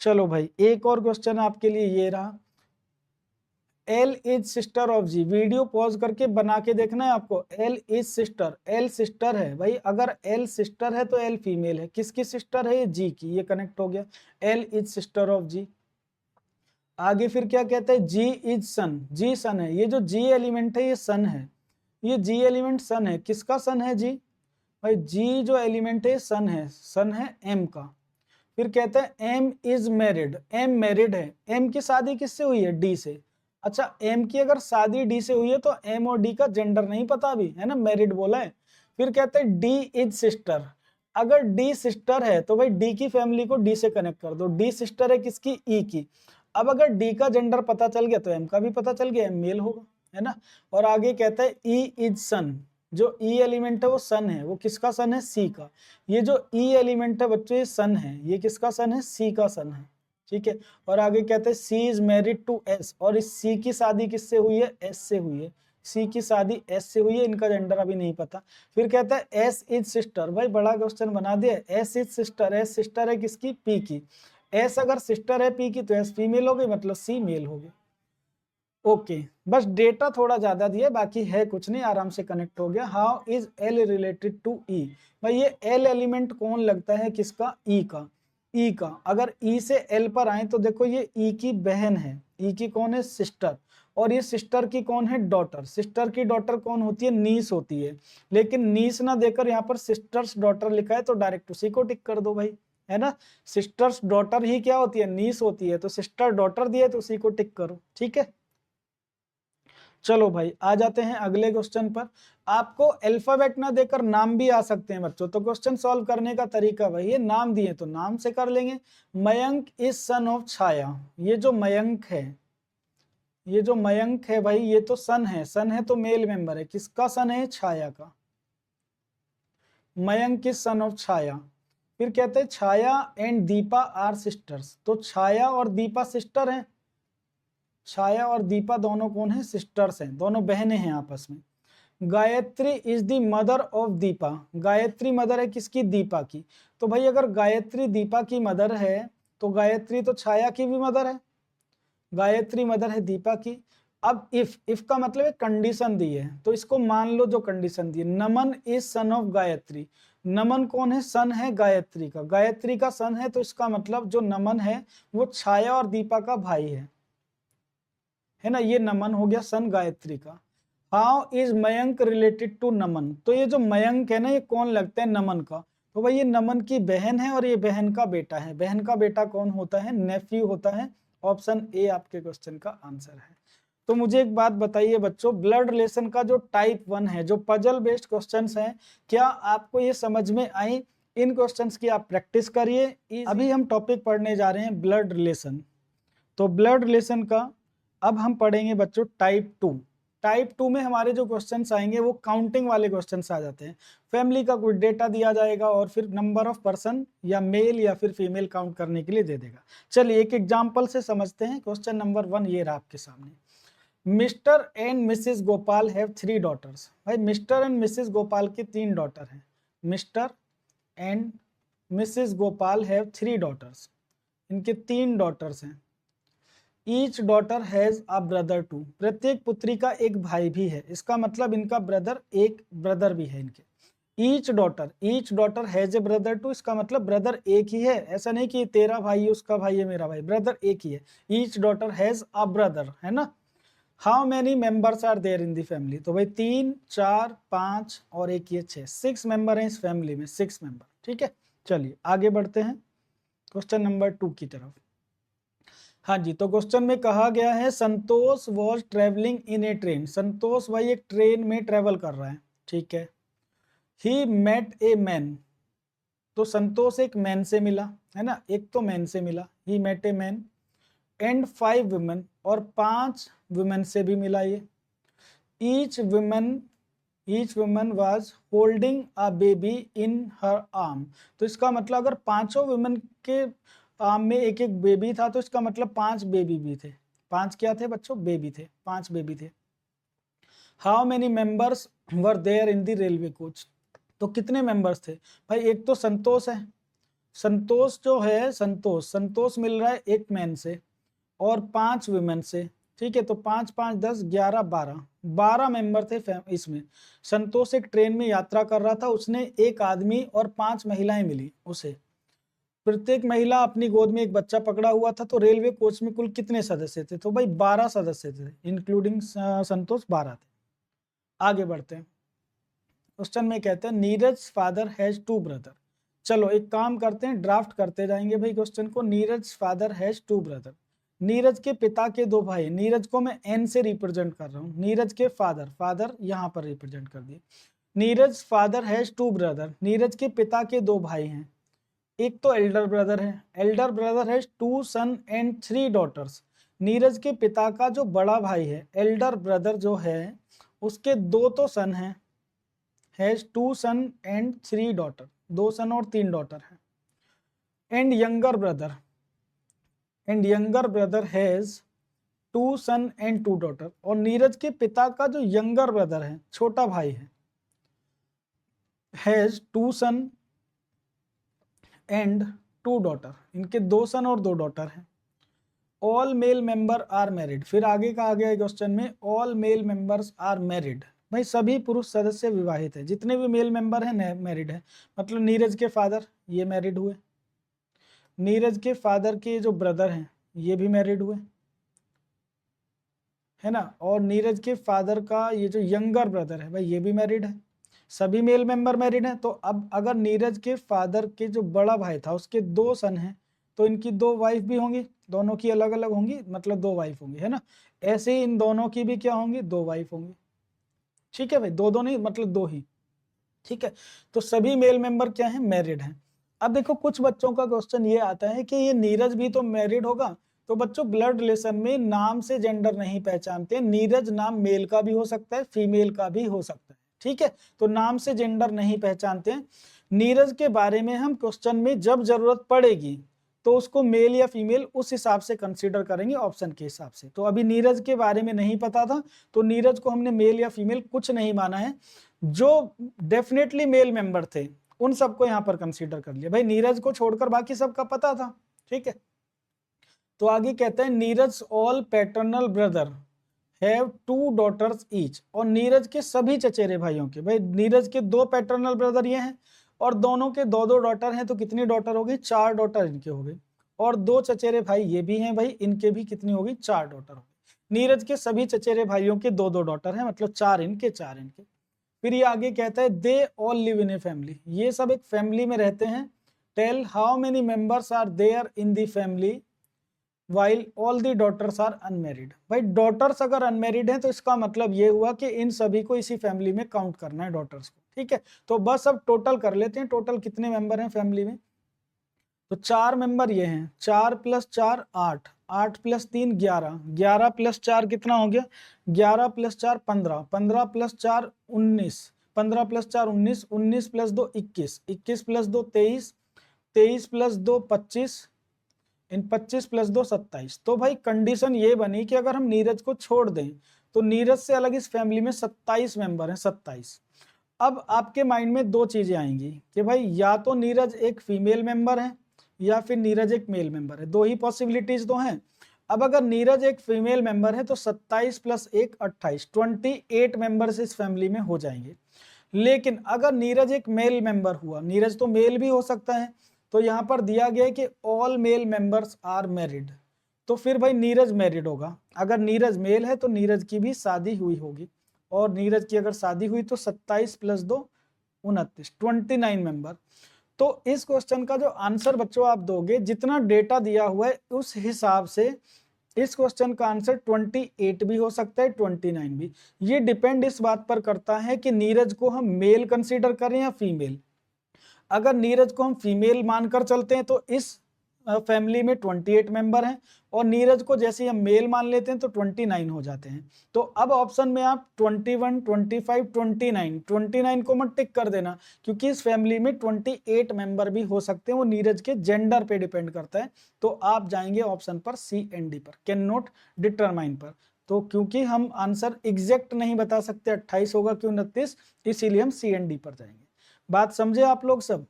चलो भाई एक और क्वेश्चन आपके लिए ये रहा, L is sister of G। Video pause करके बना के देखना है आपको। L is sister, L sister है भाई, अगर L सिस्टर है तो L फीमेल है। किसकी सिस्टर है, ये G की, ये कनेक्ट हो गया। L is sister of G। आगे फिर क्या कहता है, G इज सन, G सन है। ये जो G एलिमेंट है ये सन है, ये G एलिमेंट सन है। किसका सन है G, भाई G जो एलिमेंट है सन है M का। फिर कहता है M is married, M married है। M की शादी किससे हुई है, D से। अच्छा M की अगर शादी D से हुई है तो M और D का जेंडर नहीं पता अभी, है ना, मैरिड बोला है। फिर कहते हैं D इज सिस्टर, अगर D सिस्टर है तो भाई D की फैमिली को D से कनेक्ट कर दो। D सिस्टर है किसकी, E की। अब अगर D का जेंडर पता चल गया तो M का भी पता चल गया, M मेल होगा, है ना। और आगे कहता है E इज सन, जो E एलिमेंट है वो सन है, वो किसका सन है, C का। ये जो E एलिमेंट है बच्चों ये सन है, ये किसका सन है, C का सन है, ठीक है। और आगे कहते हैं C is married to S, और इस C की शादी किससे हुई है, S से हुई है। C की शादी S से हुई है, इनका जेंडर अभी नहीं पता। फिर कहता है S इज सिस्टर, भाई बड़ा क्वेश्चन बना दिया। S is sister, S sister है किसकी, P की। S अगर सिस्टर है P की तो S फीमेल हो गई, मतलब C मेल हो गई। ओके बस डेटा थोड़ा ज्यादा दिया, बाकी है कुछ नहीं, आराम से कनेक्ट हो गया। How is L related to E, भाई ये L एलिमेंट कौन लगता है, किसका, E का। E का अगर E से L पर आए तो देखो ये E की बहन है, E की कौन है, सिस्टर। और ये सिस्टर की कौन है, डॉटर। सिस्टर की डॉटर कौन होती है, नीस होती है। लेकिन नीस ना देकर यहाँ पर सिस्टर्स डॉटर लिखा है तो डायरेक्ट उसी को टिक कर दो भाई, है ना। सिस्टर्स डॉटर ही क्या होती है, नीस होती है, तो सिस्टर डॉटर दिए तो उसी को टिक करो, ठीक है। चलो भाई आ जाते हैं अगले क्वेश्चन पर। आपको अल्फाबेट ना देकर नाम भी आ सकते हैं बच्चों, तो क्वेश्चन सॉल्व करने का तरीका भाई ये नाम दिए तो नाम से कर लेंगे। मयंक इज सन ऑफ छाया, ये जो मयंक है, ये जो मयंक है भाई ये तो सन है तो मेल मेंबर है, किसका सन है, छाया का। मयंक इज सन ऑफ छाया। फिर कहते हैं छाया एंड दीपा आर सिस्टर्स, तो छाया और दीपा सिस्टर हैं। छाया और दीपा दोनों कौन है, सिस्टर्स हैं, दोनों बहनें हैं आपस में। Gayatri is the mother of Deepa, Gayatri mother है किसकी, दीपा की। तो भाई अगर गायत्री दीपा की मदर है तो गायत्री तो छाया की भी मदर है, गायत्री मदर है दीपा की। अब इफ का मतलब है कंडीशन दी है, तो इसको मान लो जो कंडीशन दी है। नमन इज सन ऑफ गायत्री, नमन कौन है, सन है गायत्री का, गायत्री का सन है, तो इसका मतलब जो नमन है वो छाया और दीपा का भाई है ना। ये नमन हो गया सन गायत्री का। How is Mayank related to Naman, तो ये जो मयंक है ना ये कौन लगता है, नमन का। तो भाई ये नमन की बहन है और ये बहन का बेटा है। बहन का बेटा कौन होता है, नेफ्यू होता है। ऑप्शन ए आपके क्वेश्चन का आंसर है। तो मुझे एक बात बताइए बच्चों, ब्लड रिलेशन का जो टाइप 1 है, जो पजल बेस्ड क्वेश्चंस हैं, क्या आपको ये समझ में आई। इन क्वेश्चंस की आप प्रैक्टिस करिए। अभी हम टॉपिक पढ़ने जा रहे हैं ब्लड रिलेशन। तो ब्लड रिलेशन का अब हम पढ़ेंगे बच्चों टाइप 2। टाइप 2 में हमारे जो क्वेश्चंस आएंगे वो काउंटिंग वाले क्वेश्चंस आ जाते हैं। फैमिली का कोई डेटा दिया जाएगा और फिर नंबर ऑफ पर्सन या मेल या फिर फीमेल काउंट करने के लिए दे देगा। चलिए एक एग्जांपल से समझते हैं। क्वेश्चन नंबर 1 ये रहा आपके सामने। Mr and Mrs Gopal have 3 daughters, भाई मिस्टर एंड मिसेस गोपाल की 3 डॉटर हैं। Mr and Mrs Gopal have 3 daughters, इनके 3 डॉटर्स हैं। Each daughter has a brother too, प्रत्येक पुत्री का एक भाई भी है, इसका मतलब इनका एक ब्रदर भी है इनके। Each daughter has a brother too, इसका मतलब ब्रदर एक ही है, ऐसा नहीं कि तेरा भाई है उसका भाई है मेरा भाई, ब्रदर एक ही है। Each daughter has a brother, है ना। How many members are there in the family, तो भाई 3 4 5 और एक ये 6, 6 मेंबर हैं इस फैमिली में, 6 मेंबर। ठीक है, चलिए आगे बढ़ते हैं क्वेश्चन नंबर 2 की तरफ। हाँ जी, तो क्वेश्चन में कहा गया है Santosh was travelling in a train, Santosh भाई एक ट्रेन में ट्रेवल कर रहा है। ठीक है, ही मेट ए मैन, तो संतोष एक मैन से मिला, है ना, एक तो मैन से मिला, he met a man and 5 women, और 5 वुमेन से भी मिला ये। Each woman was holding a baby in her arm, तो इसका मतलब अगर पांचों वुमेन के आर्म में एक एक बेबी था तो इसका मतलब 5 बेबी भी थे। 5 क्या थे बच्चों, बेबी थे, 5 बेबी थे। How many members were there in the railway coach, तो कितने मेंबर्स थे भाई, एक तो संतोष है, संतोष जो है संतोष मिल रहा है एक मैन से और 5 वुमेन से। ठीक है, तो 5 5 10 11 12 मेंबर थे इसमें। संतोष एक ट्रेन में यात्रा कर रहा था, उसने एक आदमी और 5 महिलाएं मिली उसे, प्रत्येक महिला अपनी गोद में एक बच्चा पकड़ा हुआ था। तो रेलवे कोच में कुल कितने सदस्य थे, तो भाई 12 सदस्य थे, इंक्लूडिंग संतोष 12 थे। आगे बढ़ते हैं, क्वेश्चन में कहते हैं नीरज फादर हैज 2 ब्रदर, चलो एक काम करते हैं, ड्राफ्ट करते जाएंगे भाई क्वेश्चन को। Neeraj father has 2 brother, Neeraj के पिता के 2 भाई, नीरज को मैं एन से रिप्रेजेंट कर रहा हूँ, नीरज के फादर यहाँ पर रिप्रेजेंट कर दिए। Neeraj father has 2 brother, Neeraj के पिता के 2 भाई हैं, एक तो एल्डर ब्रदर है, elder brother has 2 son and 3 daughters, Neeraj के पिता का जो बड़ा भाई है एल्डर ब्रदर जो है उसके 2 तो सन हैं, has 2 son and 3 daughter, 2 son और 3 डॉटर हैं। And younger brother has 2 son and 2 daughter, और नीरज के पिता का जो यंगर ब्रदर है, छोटा भाई है, हैज 2 सन एंड 2 डॉटर, इनके 2 सन और 2 डॉटर हैं। All male member are married, फिर आगे का आ गया क्वेश्चन में, all male members are married, भाई सभी पुरुष सदस्य विवाहित है, जितने भी मेल मेंबर हैं मैरिड है, मतलब नीरज के फादर ये मैरिड हुए, नीरज के फादर के जो ब्रदर हैं ये भी मैरिड हुए, है ना, और नीरज के फादर का ये जो यंगर ब्रदर है भाई ये भी मैरिड है, सभी मेल मेंबर मैरिड हैं। तो अब अगर नीरज के फादर के जो बड़ा भाई था उसके 2 सन हैं तो इनकी 2 वाइफ भी होंगी, दोनों की अलग अलग होंगी, मतलब 2 वाइफ होंगी, है ना, ऐसे ही इन दोनों की भी क्या होंगी, 2 वाइफ होंगी। ठीक है भाई, 2 नहीं मतलब 2 ही। ठीक है, तो सभी मेल मेंबर क्या है, मैरिड हैं। अब देखो कुछ बच्चों का क्वेश्चन ये आता है कि ये नीरज भी तो मैरिड होगा, तो बच्चों ब्लड रिलेशन में नाम से जेंडर नहीं पहचानते, नीरज नाम मेल का भी हो सकता है फीमेल का भी हो सकता है। ठीक है, तो नाम से जेंडर नहीं पहचानते हैं। नीरज के बारे में हम क्वेश्चन में जब जरूरत पड़ेगी तो उसको मेल या फीमेल उस हिसाब से कंसीडर करेंगे ऑप्शन के हिसाब से। तो अभी नीरज के बारे में नहीं पता था तो नीरज को हमने मेल या फीमेल कुछ नहीं माना है, जो डेफिनेटली मेल मेंबर थे उन सबको यहाँ पर कंसीडर कर लिया, भाई नीरज को छोड़कर बाकी सबका पता था। ठीक है, तो आगे कहते हैं Neeraj all paternal brother have 2 daughters each, और नीरज के सभी चचेरे भाइयों के, भाई नीरज के 2 पैटर्नल ब्रदर ये हैं और दोनों के 2 डॉटर हैं, तो कितनी डॉटर हो गई, 4 डॉटर इनके हो गई, और 2 चचेरे भाई ये भी हैं भाई, इनके भी कितनी हो गई, 4 डॉटर हो गई। नीरज के सभी चचेरे भाइयों के 2 डॉटर हैं, मतलब 4 इनके 4 इनके। फिर ये आगे कहता है they all live in a family, ये सब एक फैमिली में रहते हैं। Tell how many members are there in the family while all the daughters are unmarried, भाई डॉटर्स अगर अनमेरिड हैं तो इसका मतलब ये हुआ कि इन सभी को इसी फैमिली में काउंट करना है डॉटर्स को। ठीक है, तो बस अब टोटल कर लेते हैं, टोटल कितने मेंबर हैं फैमिली में, तो 4 मेंबर ये हैं, 4 + 4 8, 8 + 3 11, 11 + 4 कितना हो गया, 11 + 4 15, 15 + 4 19, 15 + 4 19, 19 + 2 21, 21 + 2 23, 23 + 2 25, इन 25 + 2 27। तो भाई कंडीशन ये बनी कि अगर हम नीरज को छोड़ दें तो नीरज से अलग इस फैमिली में 27 मेंबर हैं, 27। अब आपके माइंड में 2 चीजें आएंगी कि भाई या तो नीरज एक फीमेल मेंबर है या फिर नीरज एक मेल मेंबर है, 2 ही पॉसिबिलिटीज तो हैं। अब अगर नीरज एक फीमेल मेंबर है तो 27 + 1 28, 28 मेंबर्स इस फैमिली में हो जाएंगे। लेकिन अगर नीरज एक मेल मेंबर हुआ, नीरज तो मेल भी हो सकता है, तो यहाँ पर दिया गया है कि all male members are married, तो फिर भाई नीरज मैरिड होगा। अगर नीरज मेल है तो नीरज की भी शादी हुई होगी, और नीरज की अगर शादी हुई तो 27 + 2 29, 29 मेंबर। तो इस क्वेश्चन का जो आंसर बच्चों आप दोगे, जितना डेटा दिया हुआ है उस हिसाब से इस क्वेश्चन का आंसर 28 भी हो सकता है, 29 भी। ये डिपेंड इस बात पर करता है कि नीरज को हम मेल कंसीडर करें या फीमेल। अगर नीरज को हम फीमेल मानकर चलते हैं तो इस फैमिली में 28 मेंबर हैं, और नीरज को जैसे हम मेल मान लेते हैं तो 29 हो जाते हैं। तो अब ऑप्शन में आप 21, 25, 29 को मत टिक कर देना, क्योंकि इस फैमिली में 28 मेंबर भी हो सकते हैं, वो नीरज के जेंडर पे डिपेंड करता है। तो आप जाएंगे ऑप्शन पर सी एंड डी पर, कैन नॉट डिटरमाइन पर। तो क्योंकि हम आंसर एग्जैक्ट नहीं बता सकते 28 होगा कि 29, इसीलिए हम सी एंड डी पर जाएंगे। बात समझे आप लोग सब?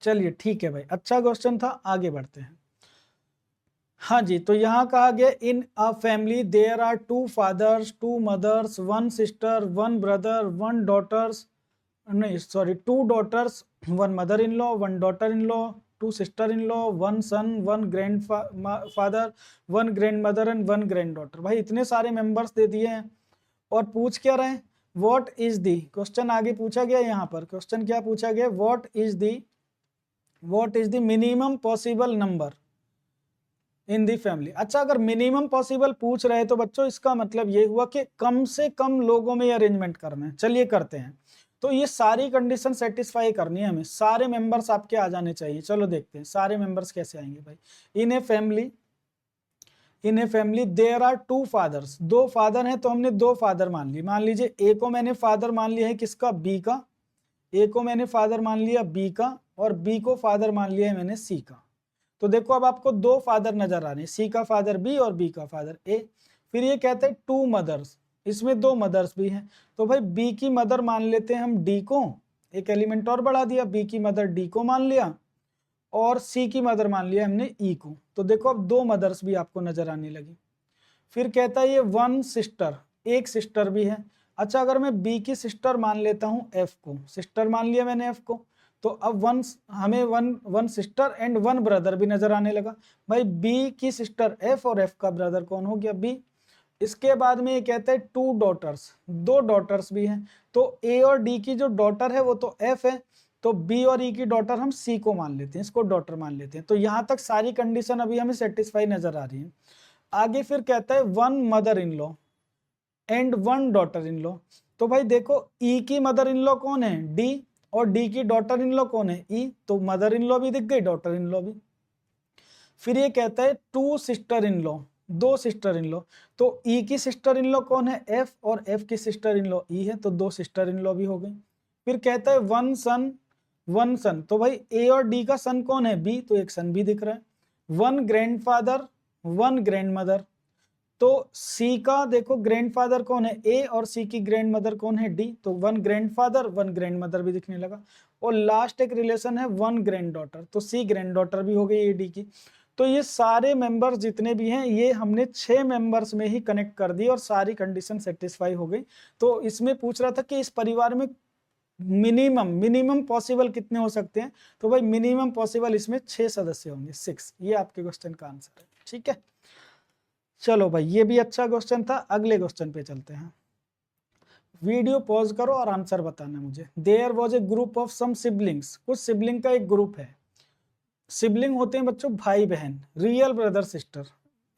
चलिए ठीक है भाई, अच्छा क्वेश्चन था, आगे बढ़ते हैं। हाँ जी, तो यहाँ कहा गया in a family there are 2 fathers, 2 mothers, 1 sister, 1 brother, 1 daughters, नहीं sorry 2 daughters, 1 mother in law, 1 daughter in law, 2 sister in law, 1 son, 1 grandfather, 1 grandmother and 1 granddaughter. भाई इतने सारे मेंबर्स दे दिए हैं, और पूछ क्या रहे हैं, व्हाट इज दी, क्वेश्चन आगे पूछा गया, यहाँ पर क्वेश्चन क्या पूछा गया, what is the minimum possible number in the family. अच्छा, अगर मिनिमम पॉसिबल पूछ रहे तो बच्चों इसका मतलब ये हुआ कि कम से कम लोगों में अरेंजमेंट करना है। चलिए करते हैं। तो ये सारी कंडीशन सेटिस्फाई करनी है हमें, सारे मेंबर्स आपके आ जाने चाहिए। चलो देखते हैं सारे मेंबर्स कैसे आएंगे भाई। In a family there are 2 fathers, 2 father हैं, तो हमने 2 फादर मान लिए। मान लीजिए ए को मैंने फादर मान लिया है किसका, बी का। ए को मैंने फादर मान लिया बी का, और बी को फादर मान लिया है मैंने सी का। तो देखो अब आपको 2 फादर नजर आ रहे हैं, सी का फादर बी और बी का फादर ए। फिर ये कहते हैं 2 मदर्स, इसमें 2 मदर्स भी हैं, तो भाई बी की मदर मान लेते हैं हम डी को, एक एलिमेंट और बढ़ा दिया, बी की मदर डी को मान लिया, और सी की मदर मान लिया हमने ई को। तो देखो अब 2 मदर्स भी आपको नजर आने लगी। फिर कहता है ये 1 सिस्टर, एक सिस्टर भी है। अच्छा, अगर मैं बी की सिस्टर मान लेता हूं एफ को, सिस्टर मान लिया मैंने एफ को, तो अब हमें वन सिस्टर एंड 1 ब्रदर भी नजर आने लगा। भाई बी की सिस्टर एफ और एफ का ब्रदर कौन हो गया, बी। इसके बाद में ये कहता है 2 डॉटर्स, 2 डॉटर्स भी हैं, तो ए और डी की जो डॉटर है वो तो एफ है, तो बी और ई की डॉटर हम सी को मान लेते हैं, इसको डॉटर मान लेते हैं। तो यहां तक सारी कंडीशन अभी हमें सेटिस्फाई नजर आ रही है। आगे फिर कहता है 1 mother in law and 1 daughter in law. तो भाई देखो ई की मदर इन लॉ कौन है, डी, और डी की डॉटर इन लॉ कौन है, ई, तो मदर इन लॉ भी दिख गई, डॉटर इन लॉ भी। फिर ये कहता है 2 sister in law, 2 sister in law, तो ई की सिस्टर इन लॉ कौन है, एफ, और एफ की सिस्टर इन लॉ ई है, तो 2 सिस्टर इन लॉ भी हो गई। फिर कहता है 1 सन, 1 सन, तो भाई ए और डी का सन कौन है, बी, तो एक सन भी दिख रहा है। 1 ग्रैंडफादर, 1 ग्रैंड मदर, तो सी का देखो ग्रैंडफादर कौन है, ए, और सी की ग्रैंड मदर कौन है, डी, तो 1 ग्रैंडफादर 1 ग्रैंड मदर भी दिखने लगा। और लास्ट एक रिलेशन है 1 ग्रैंड डॉटर, तो सी ग्रैंड डॉटर भी हो गई ए डी की। तो ये सारे मेंबर्स जितने भी हैं ये हमने 6 मेंबर्स में ही कनेक्ट कर दी और सारी कंडीशन सेटिस्फाई हो गई। तो इसमें पूछ रहा था कि इस परिवार में मिनिमम पॉसिबल कितने हो सकते हैं, तो भाई मिनिमम पॉसिबल इसमें 6 सदस्य होंगे, 6। ये आपके क्वेश्चन का आंसर है, ठीक है। चलो भाई ये भी अच्छा क्वेश्चन था, अगले क्वेश्चन पे चलते हैं। वीडियो पॉज करो और आंसर बताना मुझे। There was a group of some siblings, कुछ सिबलिंग का एक ग्रुप है। सिबलिंग होते हैं बच्चों भाई बहन, रियल ब्रदर सिस्टर।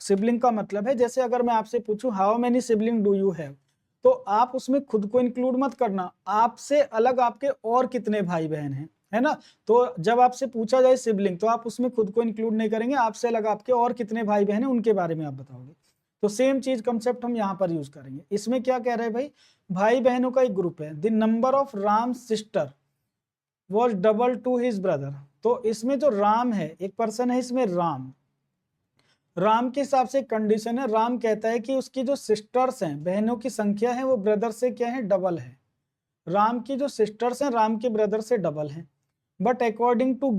सिबलिंग का मतलब है, जैसे अगर मैं आपसे पूछूं how many sibling do you have, तो आप उसमें खुद को इंक्लूड मत करना, आपसे अलग आपके और कितने भाई बहन हैं, है ना। तो जब आपसे पूछा जाए सिबलिंग तो आप उसमें खुद को इंक्लूड नहीं करेंगे, आपसे अलग आपके और कितने भाई बहन हैं उनके बारे में आप बताओगे। तो सेम चीज कंसेप्ट हम यहाँ पर यूज करेंगे। इसमें क्या कह रहे हैं भाई बहनों का एक ग्रुप है। The number of Ram sister was double two his brother. तो इसमें जो राम है, एक पर्सन है इसमें राम के हिसाब से कंडीशन है। राम कहता है कि उसकी जो सिस्टर्स हैं, बहनों की संख्या है, वो ब्रदर से क्या है, डबल है। राम की जो सिस्टर्स हैं राम के ब्रदर से डबल है। बट अकॉर्डिंग टू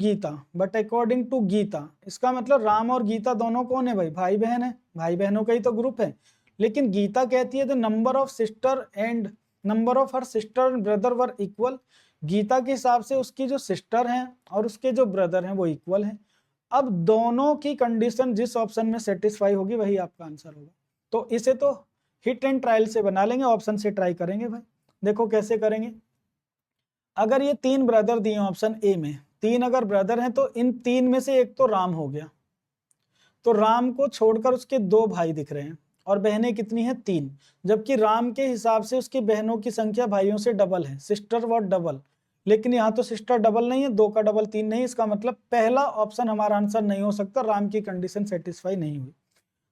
गीता, इसका मतलब राम और गीता दोनों कौन है भाई बहन है, भाई बहनों का ही तो ग्रुप है। लेकिन गीता कहती है the number of sister and number of her sister and brother were equal. Geeta के हिसाब से उसकी जो सिस्टर हैं और उसके जो ब्रदर हैं वो इक्वल हैं। अब दोनों की कंडीशन जिस ऑप्शन में सेटिस्फाई होगी वही आपका आंसर होगा। तो इसे तो हिट एंड ट्रायल से बना लेंगे, ऑप्शन से ट्राई करेंगे भाई। देखो कैसे करेंगे। अगर ये 3 ब्रदर दिए ऑप्शन ए में, 3 अगर ब्रदर हैं तो इन 3 में से एक तो राम हो गया, तो राम को छोड़कर उसके 2 भाई दिख रहे हैं और बहनें कितनी हैं 3, जबकि राम के हिसाब से उसकी बहनों की संख्या भाइयों से डबल है, सिस्टर वॉट डबल, लेकिन यहाँ तो सिस्टर डबल नहीं है, 2 का डबल 3 नहीं, इसका मतलब पहला ऑप्शन हमारा आंसर नहीं हो सकता, राम की कंडीशन सेटिस्फाई नहीं हुई।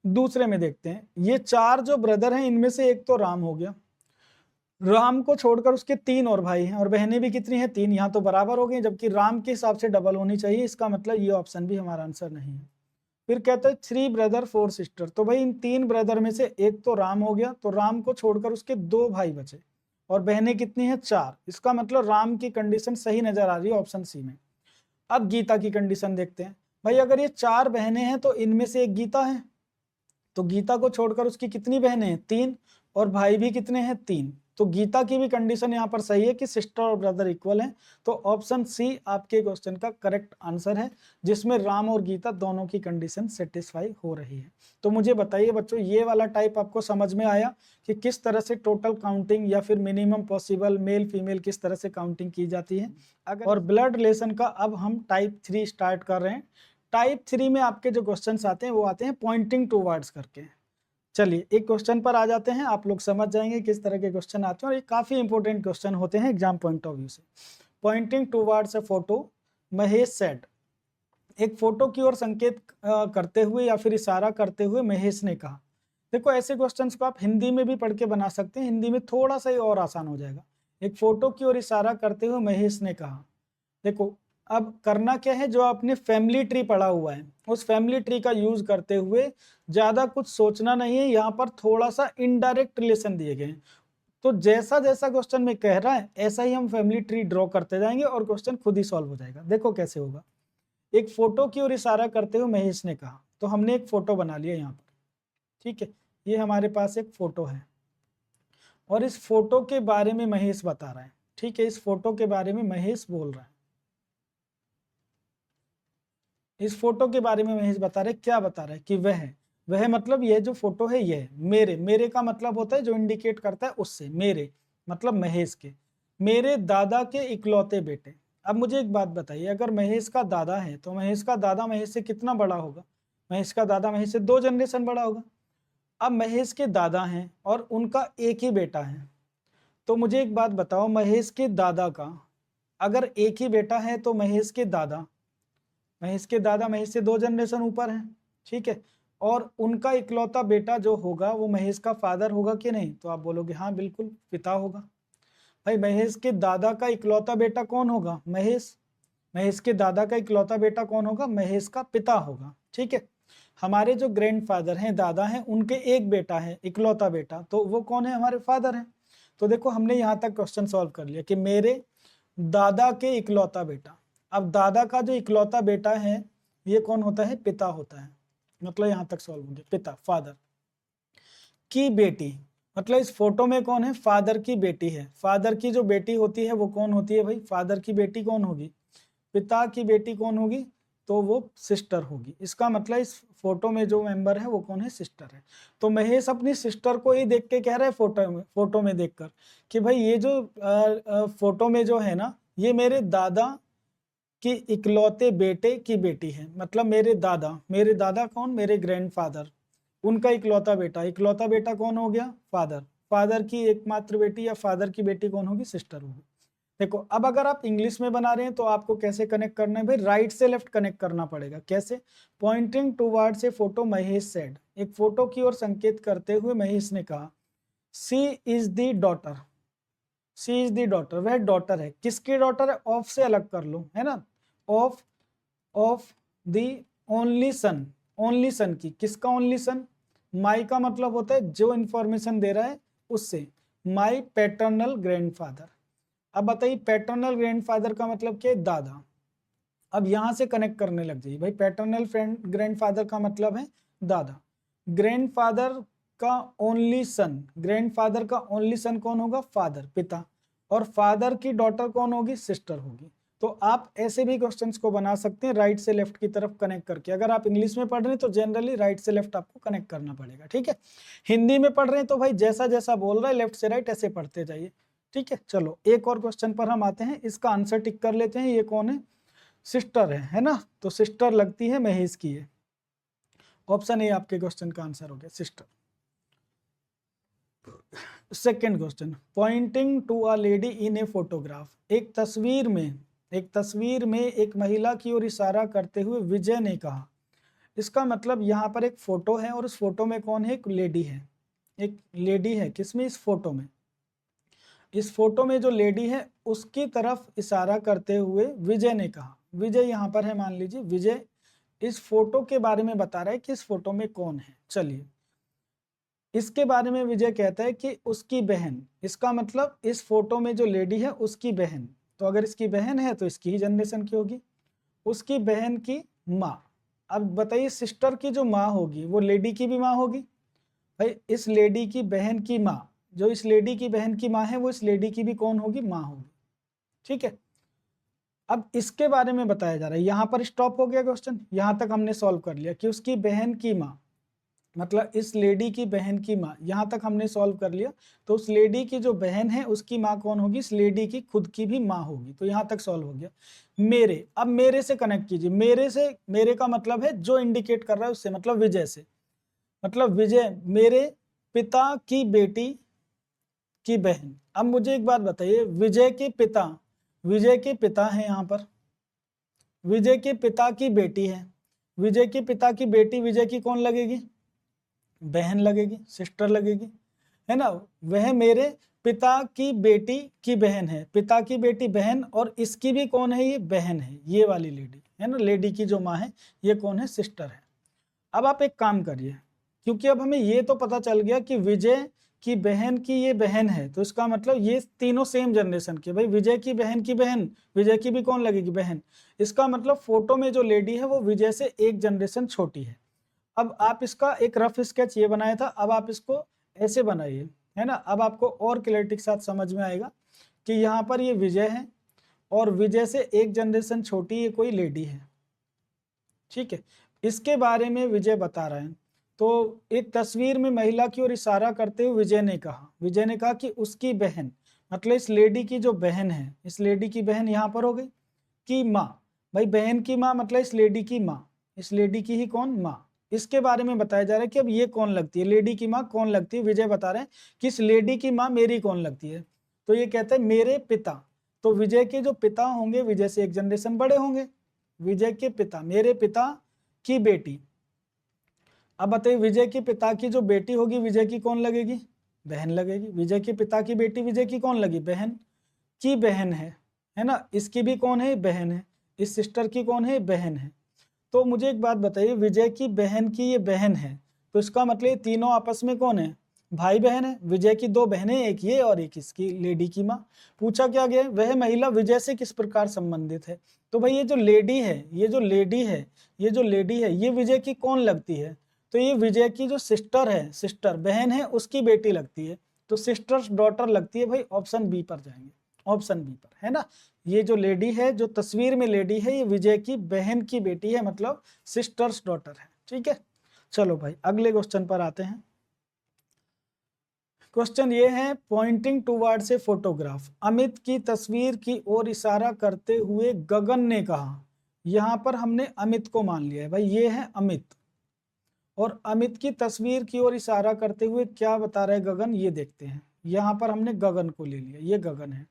दूसरे में देखते हैं, ये 4 जो ब्रदर हैं इनमें से एक तो राम हो गया, राम को छोड़कर उसके 3 और भाई हैं और बहनें भी कितनी हैं 3, यहाँ तो बराबर हो गई, जबकि राम के हिसाब से डबल होनी चाहिए, इसका मतलब ये ऑप्शन भी हमारा आंसर नहीं है। फिर कहता है 3 ब्रदर 4 सिस्टर, तो भाई इन 3 ब्रदर में से एक तो राम हो गया, तो राम को छोड़कर उसके 2 भाई बचे और बहनें कितनी हैं 4, इसका मतलब राम की कंडीशन सही नजर आ रही है ऑप्शन सी में। अब गीता की कंडीशन देखते हैं, भाई अगर ये 4 बहनें हैं तो इनमें से एक गीता है, तो गीता को छोड़कर उसकी कितनी बहनें हैं 3 और भाई भी कितने हैं 3, तो गीता की भी कंडीशन यहाँ पर सही है कि सिस्टर और ब्रदर इक्वल हैं, तो ऑप्शन सी आपके क्वेश्चन का करेक्ट आंसर है, जिसमें राम और गीता दोनों की कंडीशन सेटिस्फाई हो रही है। तो मुझे बताइए बच्चों, ये वाला टाइप आपको समझ में आया कि किस तरह से टोटल काउंटिंग या फिर मिनिमम पॉसिबल मेल फीमेल किस तरह से काउंटिंग की जाती है। अगर और ब्लड रिलेशन का अब हम टाइप 3 स्टार्ट कर रहे हैं। टाइप 3 में आपके जो क्वेश्चन आते हैं वो आते हैं पॉइंटिंग टू वर्ड्स करके। चलिए एक क्वेश्चन पर आ जाते हैं, आप लोग समझ जाएंगे किस तरह के क्वेश्चन आते हैं और ये काफी इंपॉर्टेंट क्वेश्चन होते हैं एग्जाम पॉइंट ऑफ व्यू से। Pointing towards a photo, Mahesh said, एक फोटो की ओर संकेत करते हुए या फिर इशारा करते हुए महेश ने कहा। देखो ऐसे क्वेश्चंस को आप हिंदी में भी पढ़ के बना सकते हैं, हिंदी में थोड़ा सा ही और आसान हो जाएगा। एक फोटो की ओर इशारा करते हुए महेश ने कहा, देखो अब करना क्या है, जो आपने फैमिली ट्री पढ़ा हुआ है उस फैमिली ट्री का यूज करते हुए ज्यादा कुछ सोचना नहीं है, यहाँ पर थोड़ा सा इनडायरेक्ट रिलेशन दिए गए हैं, तो जैसा जैसा क्वेश्चन में कह रहा है ऐसा ही हम फैमिली ट्री ड्रॉ करते जाएंगे और क्वेश्चन खुद ही सॉल्व हो जाएगा। देखो कैसे होगा। एक फोटो की ओर इशारा करते हुए महेश ने कहा, तो हमने एक फोटो बना लिया यहाँ पर, ठीक है, ये हमारे पास एक फोटो है और इस फोटो के बारे में महेश बता रहा है, ठीक है, इस फोटो के बारे में महेश बोल रहा है, इस फोटो के बारे में महेश बता रहे, क्या बता रहा है कि वह मतलब यह जो फोटो है यह मेरे का मतलब होता है जो इंडिकेट करता है उससे, मेरे मतलब महेश के, मेरे दादा के इकलौते बेटे। अब मुझे एक बात बताइए, अगर महेश का दादा है तो महेश का दादा महेश से कितना बड़ा होगा, महेश का दादा महेश से 2 जनरेशन बड़ा होगा। अब महेश के दादा हैं और उनका एक ही बेटा है, तो मुझे एक बात बताओ, महेश के दादा का अगर एक ही बेटा है तो महेश के दादा महेश से 2 जनरेशन ऊपर हैं, ठीक है, और उनका इकलौता बेटा जो होगा वो महेश का फादर होगा कि नहीं, तो आप बोलोगे हाँ बिल्कुल पिता होगा। भाई महेश के दादा का इकलौता बेटा कौन होगा, महेश के दादा का इकलौता बेटा कौन होगा, महेश का पिता होगा, ठीक है। हमारे जो ग्रैंडफादर हैं, दादा हैं, उनके एक बेटा है इकलौता बेटा, तो वो कौन है, हमारे फादर हैं। तो देखो हमने यहाँ तक क्वेश्चन सॉल्व कर लिया कि मेरे दादा के इकलौता बेटा, अब दादा का जो इकलौता बेटा है ये कौन होता है, पिता होता है, मतलब यहाँ तक सॉल्व हो गया, पिता फादर की बेटी, मतलब इस फोटो में कौन है, फादर की बेटी है, फादर की जो बेटी होती है वो कौन होती है भाई, फादर की बेटी कौन होगी, पिता की बेटी कौन होगी, तो वो सिस्टर होगी, इसका मतलब इस फोटो में जो मेंबर है वो कौन है, सिस्टर है। तो महेश अपनी सिस्टर को ही देख के कह रहा है फोटो में देखकर कि भाई ये जो फोटो में जो है ना ये मेरे दादा कि इकलौते बेटे की बेटी है, मतलब मेरे दादा कौन, मेरे ग्रैंडफादर, उनका इकलौता बेटा कौन हो गया, फादर की एकमात्र बेटी या फादर की बेटी कौन होगी, सिस्टर होगी। देखो अब अगर आप इंग्लिश में बना रहे हैं तो आपको कैसे कनेक्ट करना है भाई, राइट से लेफ्ट कनेक्ट करना पड़ेगा। कैसे, pointing towards a photo Mahesh said, एक फोटो की ओर संकेत करते हुए महेश ने कहा, she is the daughter, she is the daughter, वह डॉटर है, किसकी डॉटर है, ऑफ से अलग कर लो, है ना, ऑफ द ओनली सन की, किसका ओनली सन, माई का मतलब होता है जो इंफॉर्मेशन दे रहा है उससे, माई पैटर्नल ग्रैंडफादर। अब बताइए पैटर्नल ग्रैंडफादर का मतलब क्या है, दादा। अब यहां से कनेक्ट करने लग जाइए भाई, पैटर्नल ग्रैंडफादर का मतलब है दादा, ग्रैंडफादर का ओनली सन कौन होगा, फादर पिता, और फादर की डॉटर कौन होगी, सिस्टर होगी। तो आप ऐसे भी क्वेश्चंस को बना सकते हैं राइट से लेफ्ट की तरफ कनेक्ट करके। अगर आप इंग्लिश में पढ़ रहे हैं तो जनरली राइट से लेफ्ट आपको कनेक्ट करना पड़ेगा, ठीक है। हिंदी में पढ़ रहे हैं तो भाई जैसा जैसा बोल रहा है लेफ्ट से राइट ऐसे पढ़ते जाइए, ठीक है। चलो एक और क्वेश्चन पर हम आते हैं, इसका आंसर टिक कर लेते हैं। ये कौन है? सिस्टर है ना। तो सिस्टर लगती है महेश की है। ऑप्शन ए आपके क्वेश्चन का आंसर हो गया, sister. Second question, pointing to a lady in a photograph. एक तस्वीर में एक महिला की ओर इशारा करते हुए विजय ने कहा। इसका मतलब यहाँ पर एक फोटो है और उस फोटो में कौन है? एक लेडी है। एक लेडी है किसमें? इस फोटो में। इस फोटो में जो लेडी है उसकी तरफ इशारा करते हुए विजय ने कहा। विजय यहाँ पर है, मान लीजिए विजय इस फोटो के बारे में बता रहा है कि इस फोटो में कौन है। चलिए, इसके बारे में विजय कहता है कि उसकी बहन। इसका मतलब इस फोटो में जो लेडी है उसकी बहन। तो अगर इसकी बहन है तो इसकी ही जनरेशन की होगी, उसकी बहन की माँ। अब बताइए, सिस्टर की जो माँ होगी वो लेडी की भी माँ होगी। भाई इस लेडी की बहन की माँ, जो इस लेडी की बहन की माँ है वो इस लेडी की भी कौन होगी? माँ होगी, ठीक है। अब इसके बारे में बताया जा रहा है। यहाँ पर स्टॉप हो गया क्वेश्चन, यहाँ तक हमने सॉल्व कर लिया कि उसकी बहन की माँ, मतलब इस लेडी की बहन की माँ, यहाँ तक हमने सॉल्व कर लिया। तो उस लेडी की जो बहन है उसकी माँ कौन होगी? इस लेडी की खुद की भी माँ होगी। तो यहाँ तक सॉल्व हो गया। मेरे, अब मेरे से कनेक्ट कीजिए। मेरे से, मेरे का मतलब है जो इंडिकेट कर रहा है उससे, मतलब विजय से। मतलब विजय मेरे पिता की बेटी की बहन। अब मुझे एक बात बताइए, विजय के पिता हैं यहाँ पर, विजय के पिता की बेटी है। विजय के पिता की बेटी विजय की कौन लगेगी? बहन लगेगी, सिस्टर लगेगी, है ना। वह मेरे पिता की बेटी की बहन है। पिता की बेटी बहन, और इसकी भी कौन है? ये बहन है, ये वाली लेडी है ना। लेडी की जो माँ है ये कौन है? सिस्टर है। अब आप एक काम करिए, क्योंकि अब हमें ये तो पता चल गया कि विजय की बहन की ये बहन है, तो इसका मतलब ये तीनों सेम जनरेशन के। भाई विजय की बहन की बहन, विजय की भी कौन लगेगी? बहन। इसका मतलब फोटो में जो लेडी है वो विजय से एक जनरेशन छोटी है। अब आप इसका एक रफ स्केच ये बनाया था, अब आप इसको ऐसे बनाइए, है ना। अब आपको और क्लैरिटी के साथ समझ में आएगा कि यहाँ पर ये विजय है और विजय से एक जनरेशन छोटी ये कोई लेडी है, ठीक है। इसके बारे में विजय बता रहे हैं। तो एक तस्वीर में महिला की ओर इशारा करते हुए विजय ने कहा कि उसकी बहन, मतलब इस लेडी की जो बहन है, इस लेडी की बहन यहाँ पर हो गई की माँ। भाई बहन की माँ मतलब इस लेडी की माँ, इस लेडी की ही कौन? माँ। इसके बारे में बताया जा रहा है कि अब ये कौन लगती है? लेडी की माँ कौन लगती है? विजय बता रहे हैं कि इस लेडी की माँ मेरी कौन लगती है? तो ये कहते हैं मेरे पिता। तो विजय के जो पिता होंगे विजय से एक जनरेशन बड़े होंगे। विजय के पिता, मेरे पिता की बेटी। अब बताइए, विजय के पिता की जो बेटी होगी विजय की कौन लगेगी? बहन लगेगी। विजय के पिता की बेटी विजय की कौन लगी? बहन की बहन है ना। इसकी भी कौन है? बहन है। इस सिस्टर की कौन है? बहन है। तो मुझे एक बात बताइए, विजय की बहन की ये बहन है, तो इसका मतलब ये तीनों आपस में कौन है? भाई बहन है। विजय की दो बहनें, एक ये और एक इसकी लेडी की माँ। पूछा क्या गया? वह महिला विजय से किस प्रकार संबंधित है। तो भाई ये जो लेडी है, ये विजय की कौन लगती है? तो ये विजय की जो सिस्टर है, सिस्टर बहन है, उसकी बेटी लगती है। तो सिस्टर्स डॉटर लगती है। भाई ऑप्शन बी पर जाएंगे, ऑप्शन बी पर, है ना। ये जो लेडी है, जो तस्वीर में लेडी है, ये विजय की बहन की बेटी है, मतलब सिस्टर्स डॉटर है, ठीक है। चलो भाई अगले क्वेश्चन पर आते हैं। क्वेश्चन ये है, Poynting towards a photograph. Amit की तस्वीर की ओर इशारा करते हुए गगन ने कहा। यहाँ पर हमने अमित को मान लिया है। भाई ये है अमित, और अमित की तस्वीर की ओर इशारा करते हुए क्या बता रहे गगन, ये देखते हैं। यहाँ पर हमने गगन को ले लिया, ये गगन है।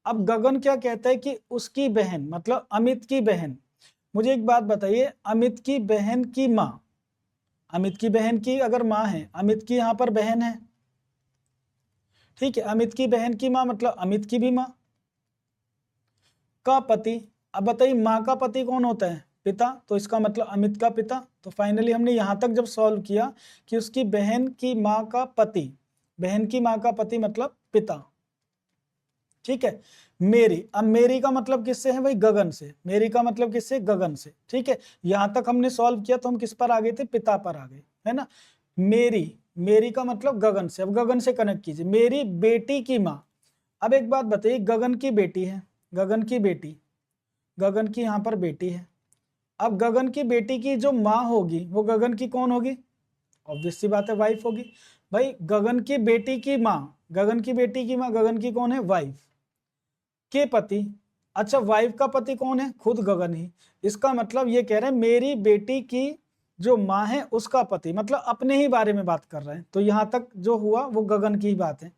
अब गगन क्या कहता है कि उसकी बहन, मतलब अमित की बहन। मुझे एक बात बताइए, अमित की बहन की माँ, अमित की बहन की अगर माँ है, अमित की यहाँ पर बहन है, ठीक है। अमित की बहन की माँ मतलब अमित की भी माँ का पति। अब बताइए माँ का पति कौन होता है? पिता। तो इसका मतलब अमित का पिता। तो फाइनली हमने यहाँ तक जब सॉल्व किया कि उसकी बहन की माँ का पति, बहन की माँ का पति मतलब पिता, ठीक है। मेरी, अब मेरी का मतलब किससे है? भाई गगन से। मेरी का मतलब किससे? गगन से, ठीक है। यहां तक हमने सॉल्व किया तो हम किस पर आ गए थे? पिता पर आ गए, है ना। मेरी का मतलब गगन से। अब गगन से कनेक्ट कीजिए, मेरी बेटी की माँ। अब एक बात बताइए, गगन की बेटी है, गगन की बेटी, गगन की यहाँ पर बेटी है। अब गगन की बेटी की जो माँ होगी वो गगन की कौन होगी? ऑब्वियस सी बात है, वाइफ होगी। भाई गगन की बेटी की माँ, गगन की बेटी की माँ गगन की कौन है? वाइफ के पति। अच्छा, वाइफ का पति कौन है? खुद गगन ही। इसका मतलब ये कह रहे हैं मेरी बेटी की जो माँ है उसका पति, मतलब अपने ही बारे में बात कर रहे हैं। तो यहां तक जो हुआ वो गगन की ही बात है।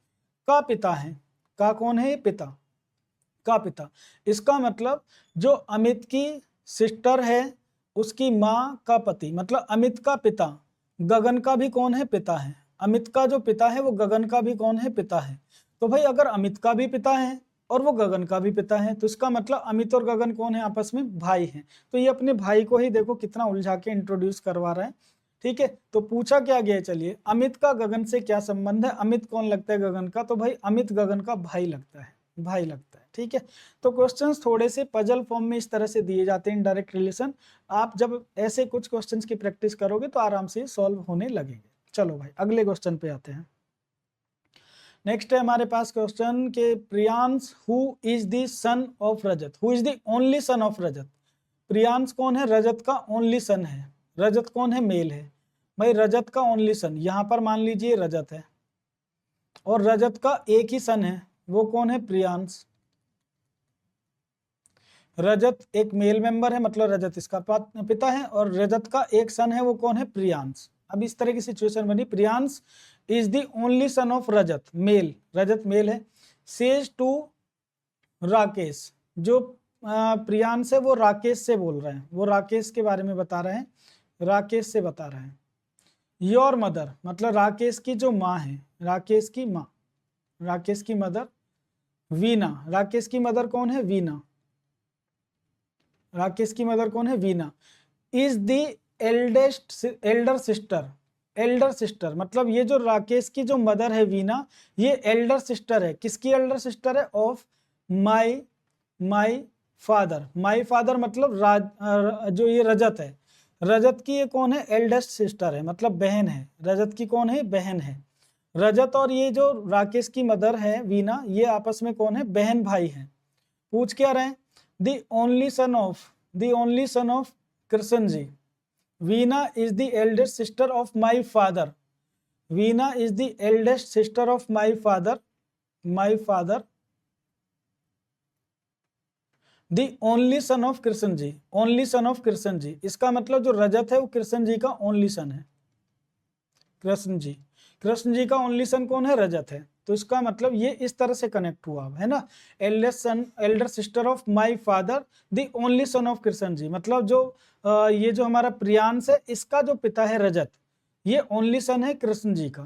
का पिता है, का कौन है? पिता, का पिता। इसका मतलब जो अमित की सिस्टर है उसकी माँ का पति, मतलब अमित का पिता गगन का भी कौन है? पिता है। अमित का जो पिता है वो गगन का भी कौन है? पिता है। तो भाई अगर अमित का भी पिता है और वो गगन का भी पिता है तो इसका मतलब अमित और गगन कौन है? आपस में भाई हैं। तो ये अपने भाई को ही देखो कितना उलझा के इंट्रोड्यूस करवा रहा है। ठीक है, तो पूछा क्या गया है, चलिए अमित का गगन से क्या संबंध है? अमित कौन लगता है गगन का? तो भाई अमित गगन का भाई लगता है, भाई लगता है। ठीक है, तो क्वेश्चंस थोड़े से पजल फॉर्म में इस तरह से दिए जाते हैं, इनडायरेक्ट रिलेशन। आप जब ऐसे कुछ क्वेश्चंस की प्रैक्टिस करोगे तो आराम से सॉल्व होने लगेंगे। चलो भाई अगले क्वेश्चन पे आते हैं। नेक्स्ट है हमारे पास क्वेश्चन के Priyansh who is the son of Rajat, who is the only son of Rajat. Priyansh कौन है? रजत का ओनली सन है। रजत कौन है? मेल है। भाई रजत का ओनली सन, यहां पर मान लीजिए रजत है और रजत का एक ही सन है, वो कौन है? प्रियांश। रजत एक मेल मेंबर है, मतलब रजत इसका पिता है, और रजत का एक सन है, वो कौन है? प्रियांश। अब इस तरह की सिचुएशन बनी, Priyansh is the only son of Rajat, male, Rajat male है। सेज टू राकेश, जो प्रियांश है वो राकेश से बोल रहे हैं, वो राकेश के बारे में बता रहे हैं, राकेश से बता रहे हैं। योर मदर, मतलब राकेश की जो माँ है, राकेश की माँ, राकेश की मदर वीना। राकेश की मदर कौन है? वीना। राकेश की मदर कौन है? Veena. Is the Elder sister, Elder sister मतलब ये जो राकेश की जो मदर है वीना, ये एल्डर सिस्टर है। किसकी एल्डर सिस्टर है? Of my father. My father मतलब जो ये रजत है, रजत की ये कौन है? एल्डेस्ट सिस्टर है, मतलब बहन है। रजत की कौन है? बहन है। रजत और ये जो राकेश की मदर है वीना, ये आपस में कौन है? बहन भाई हैं। पूछ क्या रहे हैं? The only son of Krishna ji. Veena is the eldest sister of my father. Veena is the eldest sister of my father. The only son of Krishna ji, only son of Krishna ji. इसका मतलब जो रजत है वो कृष्ण जी का ओनली सन है। कृष्ण जी का ओनली सन कौन है? रजत है। तो इसका मतलब ये इस तरह से कनेक्ट हुआ है ना, eldest son, elder sister of my father, the only son of Krishna ji. मतलब जो ये जो हमारा प्रियांश है इसका जो पिता है रजत, ये ओनली सन है कृष्ण जी का।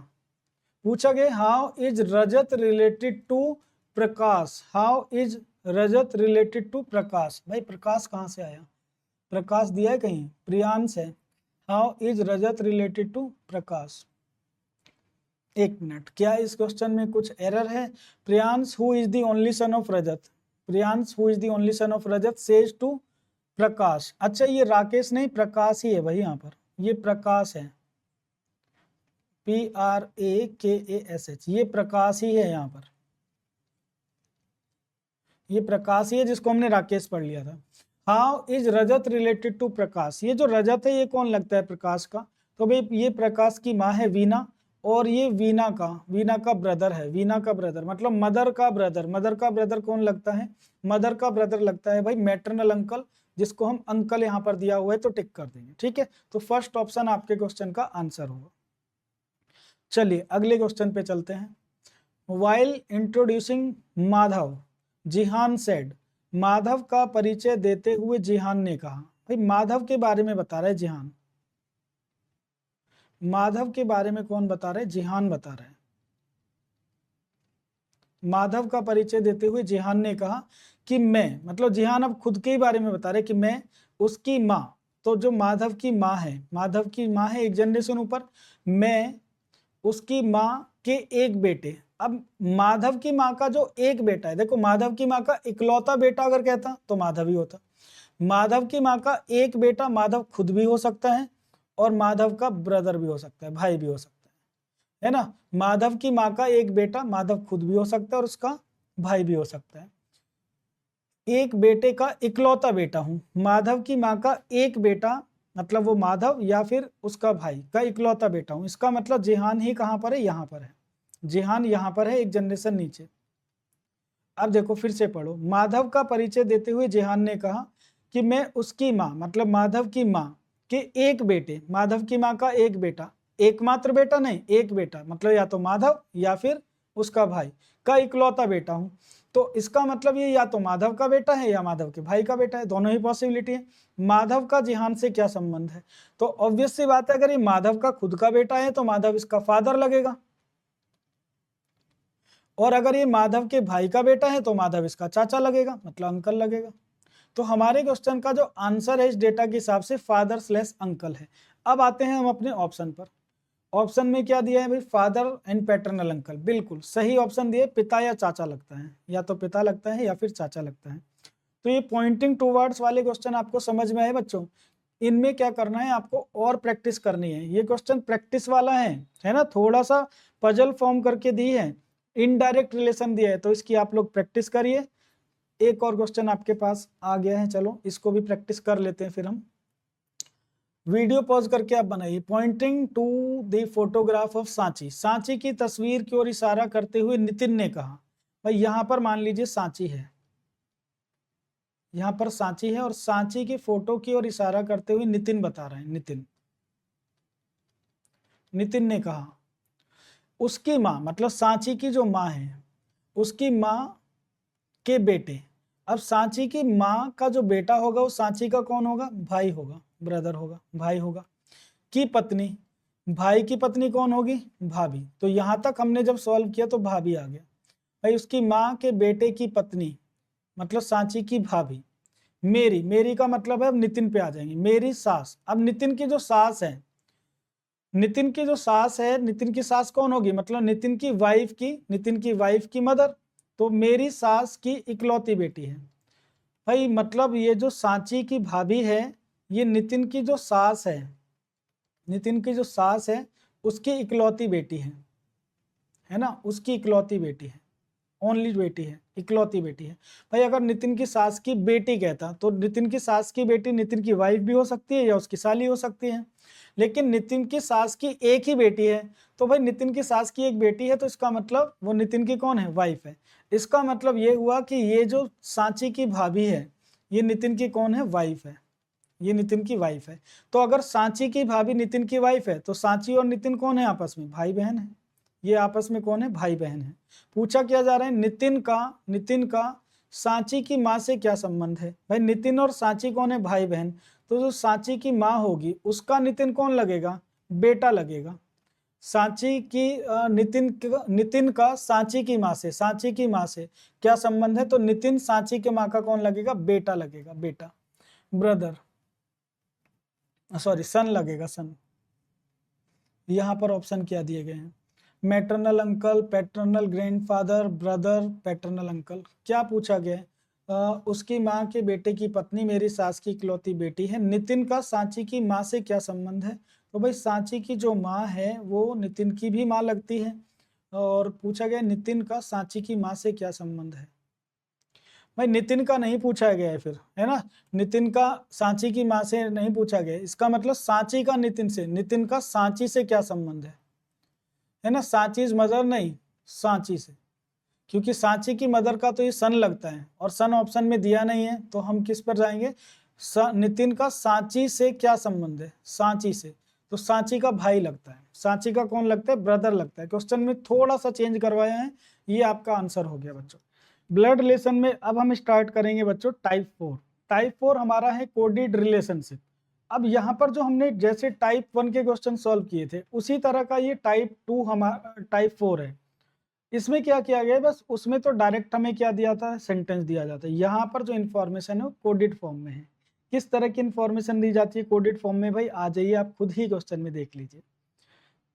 पूछा गया how is Rajat related to Prakash, how is Rajat related to Prakash. भाई प्रकाश कहाँ से आया? प्रकाश दिया है कहीं? प्रियांश है। How is Rajat related to Prakash. एक मिनट, क्या इस क्वेश्चन में कुछ एरर है? Priyansh who is the only son of Rajat, Priyansh who is the only son of Rajat says to Prakash. अच्छा ये राकेश नहीं, प्रकाश ही है भाई, यहाँ पर ये प्रकाश है, PRAKASH, ये प्रकाश ही है यहाँ पर, ये प्रकाश ही है जिसको हमने राकेश पढ़ लिया था। How is Rajat related to Prakash. ये जो रजत है ये कौन लगता है? प्रकाश का। तो भाई ये प्रकाश की माँ है वीना, और ये वीना का ब्रदर है, वीना का ब्रदर मतलब मदर का ब्रदर। मदर का ब्रदर कौन लगता है? मदर का ब्रदर लगता है भाई मैटरनल अंकल, जिसको हम अंकल यहाँ पर दिया हुआ है तो टिक कर देंगे। ठीक है, तो फर्स्ट ऑप्शन आपके क्वेश्चन का आंसर होगा। चलिए अगले क्वेश्चन पे चलते हैं। While introducing Madhav, Jihan said, Madhav का परिचय देते हुए जिहान ने कहा। भाई माधव के बारे में बता रहा है जिहान, माधव के बारे में कौन बता रहे? जिहान बता रहे हैं। माधव का परिचय देते हुए जिहान ने कहा कि मैं, मतलब जिहान अब खुद के ही बारे में बता रहे कि मैं उसकी माँ, तो जो माधव की माँ है, माधव की माँ है एक जनरेशन ऊपर, मैं उसकी माँ के एक बेटे। अब माधव की माँ का जो एक बेटा है, देखो माधव की माँ का इकलौता बेटा अगर कहता तो माधव ही होता। माधव की माँ का एक बेटा माधव खुद भी हो सकता है और माधव का ब्रदर भी हो सकता है, भाई भी हो सकता है ना। माधव की माँ का एक बेटा माधव खुद भी हो सकता है और उसका भाई भी हो सकता है। एक बेटे का इकलौता बेटा हूं। माधव की माँ का एक बेटा, मतलब वो माधव या फिर उसका भाई का इकलौता बेटा हूं। इसका मतलब जेहान ही कहां पर है, यहां पर है। जेहान यहां पर है, एक जनरेशन नीचे। अब देखो फिर से पढ़ो। माधव का परिचय देते हुए जेहान ने कहा कि मैं उसकी माँ, मतलब माधव की माँ के एक बेटे, माधव की माँ का एक बेटा, एकमात्र बेटा नहीं, एक बेटा, मतलब या तो माधव या फिर उसका भाई का इकलौता बेटा हूं। तो इसका मतलब ये या तो माधव का बेटा है या माधव के भाई का बेटा है, दोनों ही पॉसिबिलिटी है। माधव का जेहान से क्या संबंध है? तो ऑब्वियस सी बात है, अगर ये माधव का खुद का बेटा है तो माधव इसका फादर लगेगा, और अगर ये माधव के भाई का बेटा है तो माधव इसका चाचा लगेगा, मतलब अंकल लगेगा। तो हमारे क्वेश्चन का जो आंसर है इस डेटा के हिसाब से फादर स्लैश अंकल है। अब आते हैं हम अपने ऑप्शन पर। ऑप्शन में क्या दिया है भाई? Father and paternal uncle. बिल्कुल सही ऑप्शन दिए, पिता या चाचा लगता है, या तो पिता लगता है या फिर चाचा लगता है। तो ये पॉइंटिंग टूवर्ड्स वाले क्वेश्चन आपको समझ में आए बच्चों? इनमें क्या करना है आपको, और प्रैक्टिस करनी है। ये क्वेश्चन प्रैक्टिस वाला है ना, थोड़ा सा पजल फॉर्म करके दी है, इनडायरेक्ट रिलेशन दिया है, तो इसकी आप लोग प्रैक्टिस करिए। एक और क्वेश्चन आपके पास आ गया है, चलो इसको भी प्रैक्टिस कर लेते हैं फिर हम। वीडियो पॉज करके आप बनाइए। Pointing to the photograph of Sanchi, Sanchi की तस्वीर की ओर इशारा करते हुए नितिन ने कहा। भाई यहां पर मान लीजिए सांची है, यहां पर सांची है, और सांची की फोटो की ओर इशारा करते हुए नितिन बता रहे हैं। नितिन ने कहा उसकी माँ, मतलब सांची की जो माँ है, उसकी माँ के बेटे। अब सांची की माँ का जो बेटा होगा वो सांची का कौन होगा? भाई होगा, ब्रदर होगा, भाई होगा। की पत्नी, भाई की पत्नी कौन होगी? भाभी। तो यहां तक हमने जब सॉल्व किया तो भाभी आ गया। भाई उसकी माँ के बेटे की पत्नी, मतलब सांची की भाभी। मेरी का मतलब है, अब नितिन पे आ जाएंगे, मेरी सास। अब नितिन की जो सास है, नितिन की जो सास है, नितिन की सास कौन होगी? मतलब नितिन की वाइफ की मदर। तो मेरी सास की इकलौती बेटी है। भाई मतलब ये जो सांची की भाभी है, ये नितिन की जो सास है, नितिन की जो सास है उसकी इकलौती बेटी है ना, उसकी इकलौती बेटी है, ओनली बेटी है, इकलौती बेटी है। भाई अगर नितिन की सास की बेटी कहता तो नितिन की सास की बेटी नितिन की वाइफ भी हो सकती है या उसकी साली हो सकती है, लेकिन नितिन की सास की एक ही बेटी है। तो भाई नितिन की सास की एक बेटी है, तो इसका मतलब वो नितिन की कौन है? वाइफ है। इसका मतलब ये हुआ कि ये जो सांची की भाभी है, ये नितिन की कौन है? वाइफ है। ये नितिन की वाइफ है। तो अगर सांची की भाभी नितिन की वाइफ है तो सांची और नितिन कौन है आपस में? भाई बहन है। ये आपस में कौन है? भाई बहन है। पूछा क्या जा रहा है? नितिन का सांची की माँ से क्या संबंध है? भाई नितिन और सांची कौन है? भाई बहन। तो जो सांची की माँ होगी उसका नितिन कौन लगेगा? बेटा लगेगा। सांची की नितिन का सांची की माँ से क्या संबंध है? तो नितिन सांची के माँ का कौन लगेगा? बेटा लगेगा, बेटा, ब्रदर, सॉरी सन लगेगा, सन। यहाँ पर ऑप्शन क्या दिए गए हैं? Maternal uncle, paternal grandfather, brother, paternal uncle. क्या पूछा गया है? उसकी माँ के बेटे की पत्नी मेरी सास की इकलौती बेटी है। नितिन का सांची की माँ से क्या संबंध है? तो भाई सांची की जो माँ है वो नितिन की भी माँ लगती है। और पूछा गया नितिन का सांची की माँ से क्या संबंध है? भाई नितिन का नहीं पूछा गया है फिर, है ना, नितिन का सांची की माँ से नहीं पूछा गया। इसका मतलब सांची का नितिन से, नितिन का सांची से क्या संबंध है ना, सांचीज मदर नहीं, सांची से। क्योंकि सांची की मदर का तो ये सन लगता है और सन ऑप्शन में दिया नहीं है, तो हम किस पर जाएंगे? नितिन का सांची से क्या संबंध है? सांची से। तो सांची का भाई लगता है। सांची का कौन लगता है? ब्रदर लगता है। क्वेश्चन में थोड़ा सा चेंज करवाया है, ये आपका आंसर हो गया बच्चों। ब्लड रिलेशन में अब हम स्टार्ट करेंगे बच्चों टाइप 4। टाइप 4 हमारा है कोडेड रिलेशनशिप। अब यहाँ पर जो हमने जैसे टाइप 1 के क्वेश्चन सॉल्व किए थे उसी तरह का ये टाइप 2 हमारा टाइप 4 है। इसमें क्या किया गया है? बस उसमें तो डायरेक्ट हमें क्या दिया था? सेंटेंस दिया जाता है। यहाँ पर जो इन्फॉर्मेशन है वो कोडेड फॉर्म में है। किस तरह की इन्फॉर्मेशन दी जाती है कोडेड फॉर्म में? भाई आ जाइए, आप खुद ही क्वेश्चन में देख लीजिए।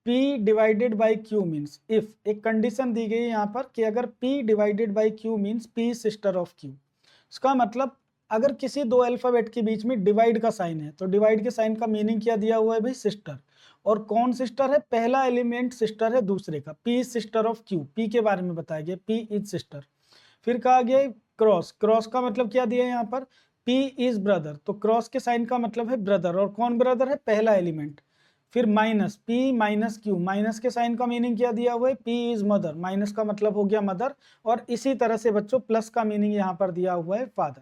P divided by Q means if, एक कंडीशन दी गई है यहाँ पर कि अगर P divided by Q means P sister of Q। इसका मतलब अगर किसी दो अल्फाबेट के बीच में डिवाइड का साइन है तो डिवाइड के साइन का मीनिंग क्या दिया हुआ है भाई? सिस्टर। और कौन सिस्टर है? पहला एलिमेंट सिस्टर है दूसरे का। P sister of Q, P के बारे में बताया गया, P इज सिस्टर। फिर कहा गया क्रॉस, क्रॉस का मतलब क्या दिया है यहाँ पर, P इज ब्रदर, तो क्रॉस के साइन का मतलब है ब्रदर, और कौन ब्रदर है, पहला एलिमेंट। फिर minus P minus Q, minus के साइन का मीनिंग क्या दिया हुआ है, P इज मदर, माइनस का मतलब हो गया मदर, और इसी तरह से बच्चों प्लस का मीनिंग यहाँ पर दिया हुआ है फादर।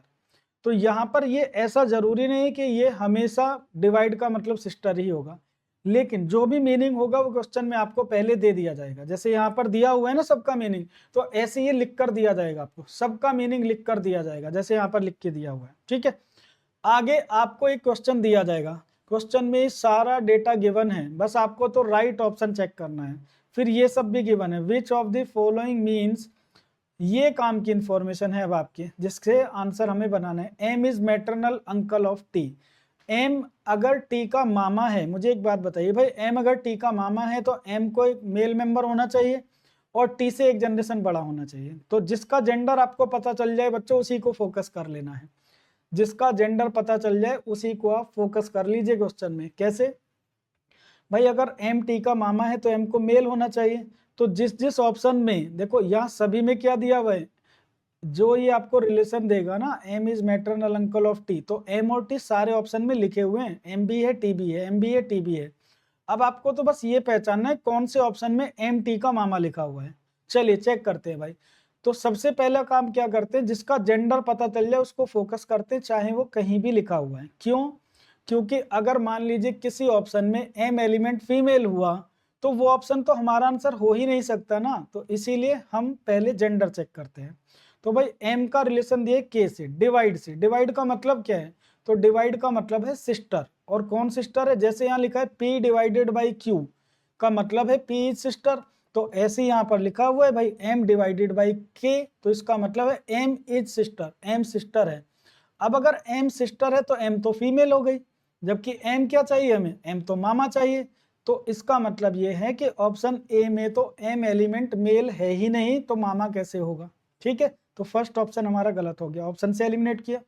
तो यहाँ पर ये ऐसा जरूरी नहीं है कि ये हमेशा डिवाइड का मतलब सिस्टर ही होगा, लेकिन जो भी मीनिंग होगा वो क्वेश्चन में आपको पहले दे दिया जाएगा। जैसे यहाँ पर दिया हुआ है ना सबका मीनिंग, तो ऐसे ये लिख कर दिया जाएगा, आपको सबका मीनिंग लिख कर दिया जाएगा, जैसे यहाँ पर लिख के दिया हुआ है। ठीक है, आगे आपको एक क्वेश्चन दिया जाएगा, क्वेश्चन में सारा डेटा गिवन है, बस आपको तो राइट ऑप्शन चेक करना है। फिर ये सब भी गिवन है, which of the following means, ये काम की इंफॉर्मेशन है अब आपके, जिससे आंसर हमें बनाना है। M is maternal uncle of T, M अगर टी का मामा है, मुझे एक बात बताइए भाई, एम अगर टी का मामा है तो एम को एक मेल मेंबर होना चाहिए और टी से एक जनरेशन बड़ा होना चाहिए। तो जिसका जेंडर आपको पता चल जाए बच्चों, उसी को फोकस कर लेना है, जिसका जेंडर पता चल जाए उसी को आप फोकस कर लीजिए क्वेश्चन में। कैसे भाई, अगर एम टी का मामा है तो एम को मेल होना चाहिए, तो जिस जिस ऑप्शन में देखो यहाँ सभी में क्या दिया हुआ है, जो ये आपको रिलेशन देगा ना, M is maternal uncle of T, तो एम और टी सारे ऑप्शन में लिखे हुए हैं, एम भी है टी भी है, एम भी है टी भी है। अब आपको तो बस ये पहचानना है कौन से ऑप्शन में एम टी का मामा लिखा हुआ है। चलिए चेक करते हैं भाई। तो सबसे पहला काम क्या करते हैं, जिसका जेंडर पता चल जाए उसको फोकस करते हैं, चाहे वो कहीं भी लिखा हुआ है। क्यों, क्योंकि अगर मान लीजिए किसी ऑप्शन में एम एलिमेंट फीमेल हुआ तो वो ऑप्शन तो हमारा आंसर हो ही नहीं सकता ना, तो इसीलिए हम पहले जेंडर चेक करते हैं। तो भाई एम का रिलेशन दिए के से, डिवाइड से, डिवाइड का मतलब क्या है, तो डिवाइड का मतलब है सिस्टर, और कौन सिस्टर है, जैसे यहाँ लिखा है P डिवाइडेड बाई Q का मतलब है P इज सिस्टर, तो ऐसे यहाँ पर लिखा हुआ है भाई M डिवाइडेड बाई K, तो इसका मतलब है M is sister, M sister है। अब अगर M सिस्टर है तो M तो फीमेल हो गई, जबकि M क्या चाहिए हमें, M तो मामा चाहिए, तो इसका मतलब ये है कि ऑप्शन ए में तो M एलिमेंट मेल है ही नहीं, तो मामा कैसे होगा। ठीक है, तो फर्स्ट ऑप्शन हमारा गलत हो गया, ऑप्शन से एलिमिनेट किया।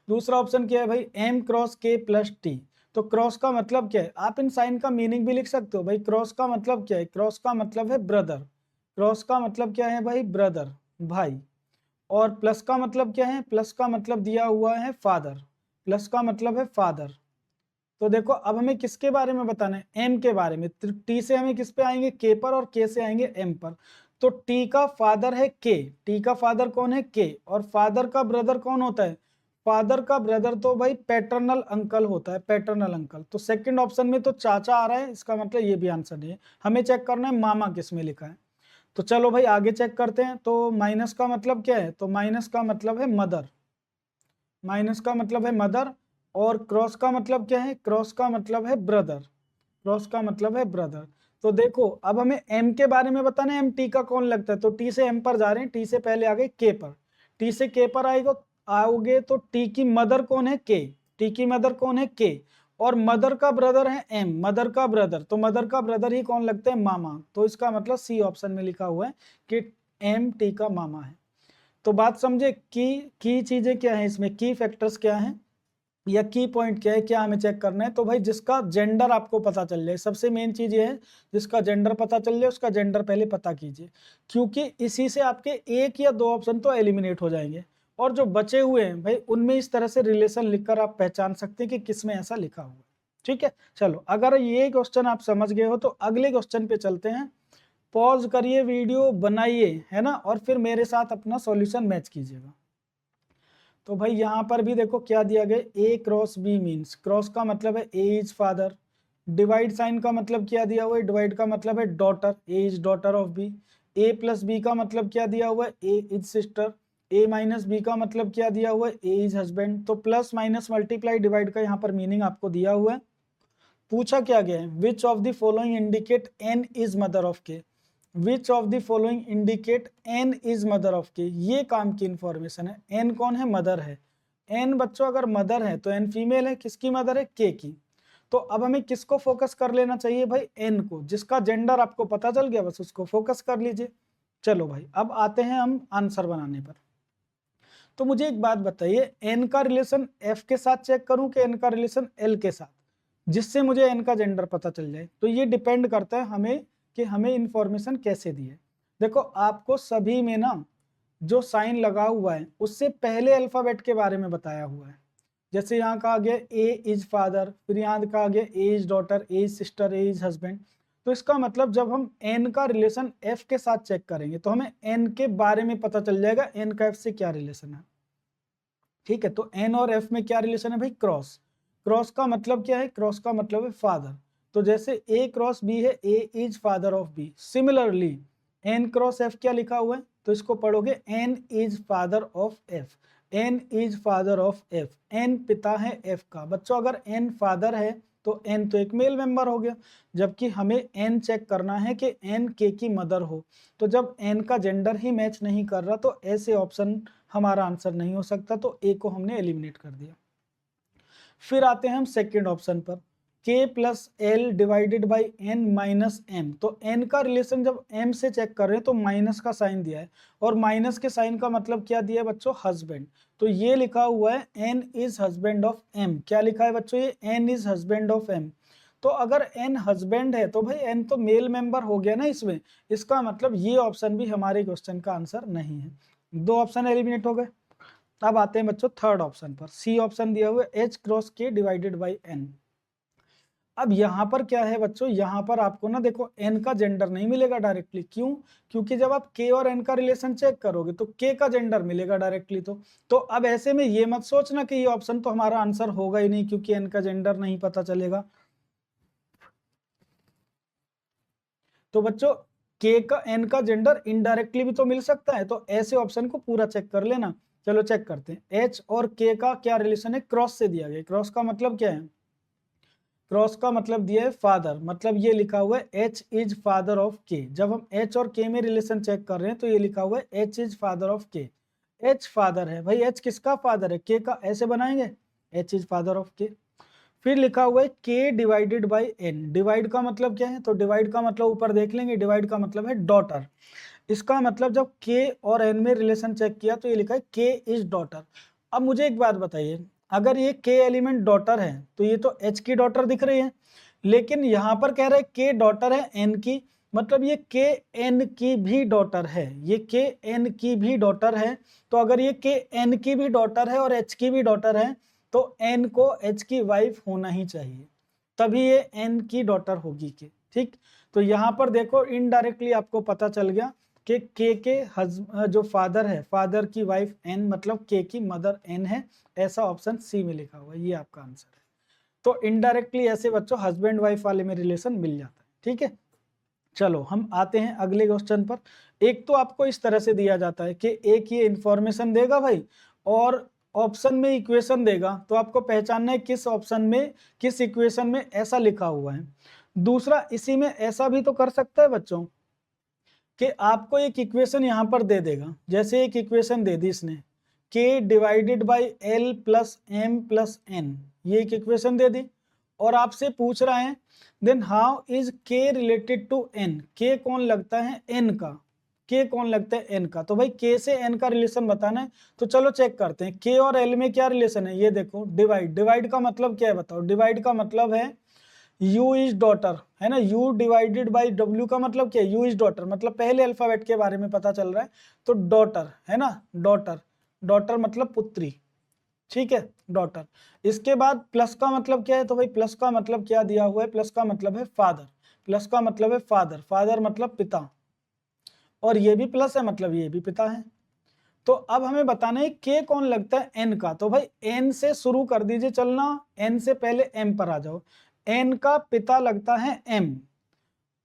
दूसरा ऑप्शन क्या है भाई, एम क्रॉस के प्लस टी, तो क्रॉस का मतलब क्या है, आप इन साइन का मीनिंग भी लिख सकते हो भाई। क्रॉस का मतलब क्या है, क्रॉस का मतलब है ब्रदर, क्रॉस का मतलब क्या है भाई, ब्रदर भाई। और प्लस का मतलब क्या है, प्लस का मतलब दिया हुआ है फादर, प्लस का मतलब है फादर। तो देखो अब हमें किसके बारे में बताना है, एम के बारे में। तो टी से हमें किस पे आएंगे, के पर, और के से आएंगे एम पर। तो टी का फादर है के, टी का फादर कौन है, के, और फादर का ब्रदर कौन होता है, फादर का ब्रदर तो भाई पैटर्नल अंकल होता है, पैटर्नल अंकल। तो सेकंड ऑप्शन में तो चाचा आ रहा है, इसका मतलब ये भी आंसर नहीं है, हमें चेक करना है मामा किस में लिखा है। तो चलो भाई आगे चेक करते हैं। तो माइनस का मतलब क्या है, तो माइनस का मतलब है मदर, माइनस का मतलब है मदर। और क्रॉस का मतलब क्या है, क्रॉस का मतलब है ब्रदर, क्रॉस का मतलब है ब्रदर। तो देखो अब हमें एम के बारे में बताना है, एम टी का कौन लगता है, तो टी से एम पर जा रहे हैं, टी से पहले आ गए के पर, टी से के पर आएगा आओगे तो टी की मदर कौन है, के, टी की मदर कौन है, के, और मदर का ब्रदर है एम, मदर का ब्रदर, तो मदर का ब्रदर ही कौन लगता है, मामा। तो इसका मतलब सी ऑप्शन में लिखा हुआ है कि एम टी का मामा है। तो बात समझे, की चीजें क्या है इसमें, की फैक्टर्स क्या है या की पॉइंट क्या है, क्या हमें चेक करना है। तो भाई जिसका जेंडर आपको पता चल जाए, सबसे मेन चीज ये है, जिसका जेंडर पता चल जाए उसका जेंडर पहले पता कीजिए, क्योंकि इसी से आपके एक या दो ऑप्शन तो एलिमिनेट हो जाएंगे, और जो बचे हुए हैं भाई उनमें इस तरह से रिलेशन लिखकर आप पहचान सकते हैं कि किसमें ऐसा लिखा हुआ है। ठीक है, चलो अगर ये क्वेश्चन आप समझ गए हो तो अगले क्वेश्चन पे चलते हैं। पॉज करिए, वीडियो बनाइए, है ना, और फिर मेरे साथ अपना सॉल्यूशन मैच कीजिएगा। तो भाई यहाँ पर भी देखो क्या दिया गया, ए क्रॉस बी मीन्स, क्रॉस का मतलब है A is father, divide sign का मतलब क्या दिया हुआ है, डिवाइड का मतलब है daughter, A is daughter of B, A plus B का मतलब क्या दिया हुआ है, A is sister, A minus B का मतलब क्या दिया हुआ है, ए इज हस्बैंड। तो प्लस माइनस मल्टीप्लाई डिवाइड का यहाँ पर मीनिंग आपको दिया हुआ है। पूछा क्या गया है, which of the following indicate N is mother of K, which of the following indicate N is mother of K, ये काम की इंफॉर्मेशन है। एन कौन है, मदर है। एन बच्चों अगर मदर है तो एन फीमेल है, किसकी मदर है, के की। तो अब हमें किसको फोकस कर लेना चाहिए भाई, एन को, जिसका जेंडर आपको पता चल गया बस उसको फोकस कर लीजिए। चलो भाई अब आते हैं हम आंसर बनाने पर। तो मुझे एक बात बताइए, एन का रिलेशन एफ के साथ चेक करूं कि एन का रिलेशन एल के साथ, जिससे मुझे एन का जेंडर पता चल जाए। तो ये डिपेंड करता है हमें कि हमें इंफॉर्मेशन कैसे दी है। देखो आपको सभी में ना जो साइन लगा हुआ है उससे पहले अल्फाबेट के बारे में बताया हुआ है। जैसे यहाँ कहा गया ए इज फादर, फिर यहाँ कहा गया A is daughter, A is sister, A is husband. तो इसका मतलब जब हम एन का रिलेशन एफ के साथ चेक करेंगे तो हमें एन के बारे में पता चल जाएगा एन का एफ से क्या रिलेशन है। ठीक है, तो एन और एफ में क्या रिलेशन है भाई? क्रॉस। क्रॉस का मतलब क्या है? क्रॉस का मतलब है फादर। तो जैसे ए क्रॉस बी है, A is father of B. Similarly N cross F क्या लिखा हुआ है? तो इसको पढ़ोगे N is father of F. N is father of F. N पिता है एफ का। बच्चों अगर एन फादर है तो एन तो एक मेल मेंबर हो गया, जबकि हमें एन चेक करना है कि एन के की मदर हो। तो जब एन का जेंडर ही मैच नहीं कर रहा तो ऐसे ऑप्शन हमारा आंसर नहीं हो सकता, तो ए को हमने एलिमिनेट कर दिया। फिर आते हैं हम सेकेंड ऑप्शन पर, k plus L divided by N minus M. तो n का रिलेशन जब m से चेक कर रहे हैं तो माइनस का साइन दिया है, और माइनस के साइन का मतलब क्या दिया है बच्चों? हस्बैंड। तो ये लिखा हुआ है n is husband of m। क्या लिखा है बच्चों? ये n is husband of m। तो अगर n हस्बैंड है तो भाई n तो मेल मेंबर हो गया ना इसमें, इसका मतलब ये ऑप्शन भी हमारे क्वेश्चन का आंसर नहीं है। दो ऑप्शन एलिमिनेट हो गए। अब आते हैं बच्चों थर्ड ऑप्शन पर। सी ऑप्शन दिया हुआ है h cross k divided by n। अब यहाँ पर क्या है बच्चों? यहाँ पर आपको ना देखो n का जेंडर नहीं मिलेगा डायरेक्टली। क्यों? क्योंकि जब आप k और n का रिलेशन चेक करोगे तो k का जेंडर मिलेगा डायरेक्टली। तो अब ऐसे में ये मत सोचना कि ये ऑप्शन तो हमारा आंसर होगा ही नहीं क्योंकि n का जेंडर नहीं पता चलेगा। तो बच्चों k का n का जेंडर इनडायरेक्टली भी तो मिल सकता है, तो ऐसे ऑप्शन को पूरा चेक कर लेना। चलो चेक करते हैं। h और k का क्या रिलेशन है? क्रॉस से दिया गया। क्रॉस का मतलब क्या है? क्रॉस का मतलब दिया है फादर, मतलब ये लिखा हुआ है h is father of k। जब हम h और k में रिलेशन चेक कर रहे हैं तो ये लिखा हुआ है h is father of k। h father है भाई, h किसका फादर है? k का। ऐसे बनाएंगे h is father of k। फिर लिखा हुआ है k divided by n। Divide का मतलब क्या है? तो डिवाइड का मतलब ऊपर देख लेंगे, डिवाइड का मतलब है डॉटर। इसका मतलब जब k और n में रिलेशन चेक किया तो ये लिखा है k इज डॉटर। अब मुझे एक बात बताइए, अगर ये k एलिमेंट डॉटर है तो ये तो h की डॉटर दिख रही है, लेकिन यहाँ पर कह रहे हैं k डॉटर है n की, मतलब ये k n की भी डॉटर है। ये k n की भी डॉटर है। तो अगर ये k n की भी डॉटर है और h की भी डॉटर है तो n को h की वाइफ होना ही चाहिए, तभी ये n की डॉटर होगी के। ठीक, तो यहाँ पर देखो इनडायरेक्टली आपको पता चल गया कि k के जो फादर है, फादर की वाइफ n, मतलब k की मदर n है। ऐसा ऑप्शन सी में लिखा हुआ है, ये आपका आंसर है। तो इनडायरेक्टली ऐसे बच्चों हस्बैंड वाइफ वाले में रिलेशन मिल जाता है। ठीक है, चलो हम आते हैं अगले क्वेश्चन पर। एक तो आपको इस तरह से दिया जाता है कि एक ये इंफॉर्मेशन देगा भाई और ऑप्शन में इक्वेशन देगा, तो आपको पहचानना है किस ऑप्शन में, किस इक्वेशन में ऐसा लिखा हुआ है। दूसरा, इसी में ऐसा भी तो कर सकता है बच्चों कि आपको एक इक्वेशन यहाँ पर दे देगा। जैसे एक इक्वेशन दे दी इसने k divided by L plus M plus N, ये एक इक्वेशन दे दी, और आपसे पूछ रहा है then how is k related to n। k कौन लगता है n का? k कौन लगता है n का? तो भाई k से n का रिलेशन बताना है। तो चलो चेक करते हैं k और l में क्या रिलेशन है। ये देखो डिवाइड, डिवाइड का मतलब क्या है बताओ? डिवाइड का मतलब है u इज डॉटर, है ना। u डिवाइडेड बाई w का मतलब क्या है? u इज डॉटर, मतलब पहले अल्फाबेट के बारे में पता चल रहा है, तो डॉटर है ना, डॉटर। डॉटर मतलब पुत्री, ठीक है, डॉटर। इसके बाद प्लस का मतलब क्या है? तो भाई प्लस का मतलब क्या दिया हुआ है? प्लस का मतलब है फादर। प्लस का मतलब है फादर, फादर मतलब पिता, और ये भी प्लस है मतलब ये भी पिता है। तो अब हमें बताना है के कौन लगता है एन का। तो भाई एन से शुरू कर दीजिए चलना, एन से पहले एम पर आ जाओ। एन का पिता लगता है एम,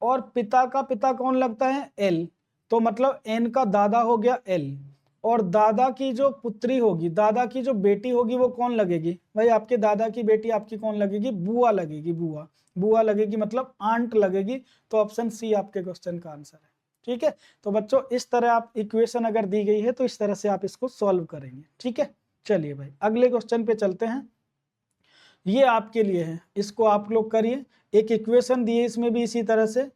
और पिता का पिता कौन लगता है? एल। तो मतलब एन का दादा हो गया एल, और दादा की जो पुत्री होगी, दादा की जो बेटी होगी वो कौन लगेगी? भाई आपके दादा की बेटी आपकी कौन लगेगी? बुआ लगेगी, बुआ। बुआ लगेगी मतलब आंट लगेगी। तो ऑप्शन सी आपके क्वेश्चन का आंसर है। ठीक है, तो बच्चों इस तरह आप इक्वेशन अगर दी गई है तो इस तरह से आप इसको सॉल्व करेंगे। ठीक है, चलिए भाई अगले क्वेश्चन पे चलते हैं। ये आपके लिए है, इसको आप लोग करिए। एक इक्वेशन दी है इसमें भी इसी तरह से,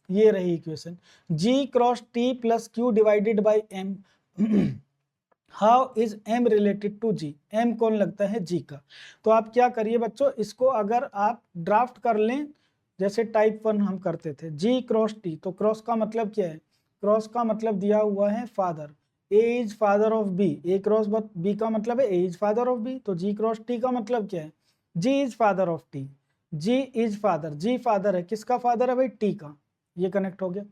ये रही equation g cross t plus Q divided by m। How is m related to g। m कौन लगता है? g का। तो आप क्या करिए बच्चों, इसको अगर आप ड्राफ्ट कर लें जैसे टाइप 1 हम करते थे, g क्रॉस t, तो क्रॉस का मतलब क्या है? क्रॉस का मतलब दिया हुआ है father, A is father of B, A cross B का मतलब है A is father of B, तो जी क्रॉस टी का मतलब क्या है, G is father of T, G is father, G father है, किसका फादर है भाई, टी का, ये कनेक्ट हो गया।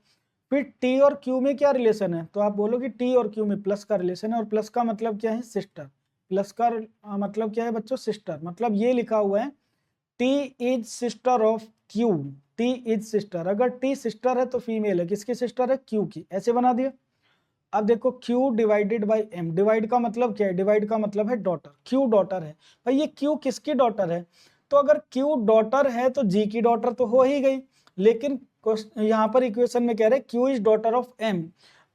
फिर टी और क्यू में क्या रिलेशन है, तो आप बोलोगे टी और क्यू में प्लस का रिलेशन है, और प्लस का मतलब क्या है, सिस्टर, प्लस का मतलब क्या है बच्चों, सिस्टर, मतलब ये लिखा हुआ है T is sister of Q, T is sister, अगर टी सिस्टर है तो फीमेल है, किसकी सिस्टर है, क्यू की, ऐसे बना दिया। अब देखो Q divided by M, divide का मतलब क्या है, डिवाइड का मतलब है डॉटर, Q डॉटर है, भाई ये Q किसकी डॉटर है, तो अगर Q डॉटर है तो G की डॉटर तो हो ही गई, लेकिन यहाँ पर इक्वेशन में कह रहे Q is daughter of M,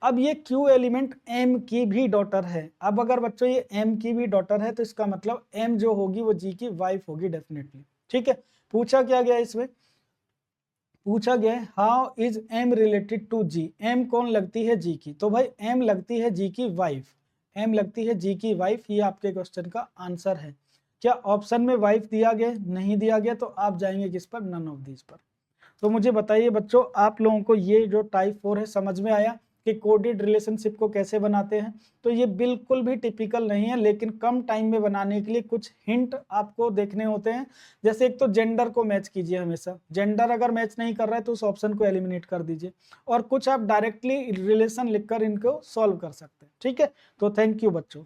अब ये Q एलिमेंट M की भी डॉटर है, अब अगर बच्चों ये M की भी डॉटर है तो इसका मतलब M जो होगी वो G की वाइफ होगी डेफिनेटली, ठीक है। पूछा क्या गया इसमें, पूछा गया है how is M related to G, M कौन लगती है जी की, तो भाई एम लगती है जी की वाइफ, एम लगती है जी की वाइफ, ये आपके क्वेश्चन का आंसर है। क्या ऑप्शन में वाइफ दिया गया, नहीं दिया गया, तो आप जाएंगे किस पर, नन ऑफ दीज पर। तो मुझे बताइए बच्चों, आप लोगों को ये जो टाइप 4 है समझ में आया कि कोडेड रिलेशनशिप को कैसे बनाते हैं, तो ये बिल्कुल भी टिपिकल नहीं है, लेकिन कम टाइम में बनाने के लिए कुछ हिंट आपको देखने होते हैं। जैसे एक तो जेंडर को मैच कीजिए, हमेशा जेंडर अगर मैच नहीं कर रहा है तो उस ऑप्शन को एलिमिनेट कर दीजिए, और कुछ आप डायरेक्टली रिलेशन लिखकर इनको सॉल्व कर सकते हैं, ठीक है। तो थैंक यू बच्चों।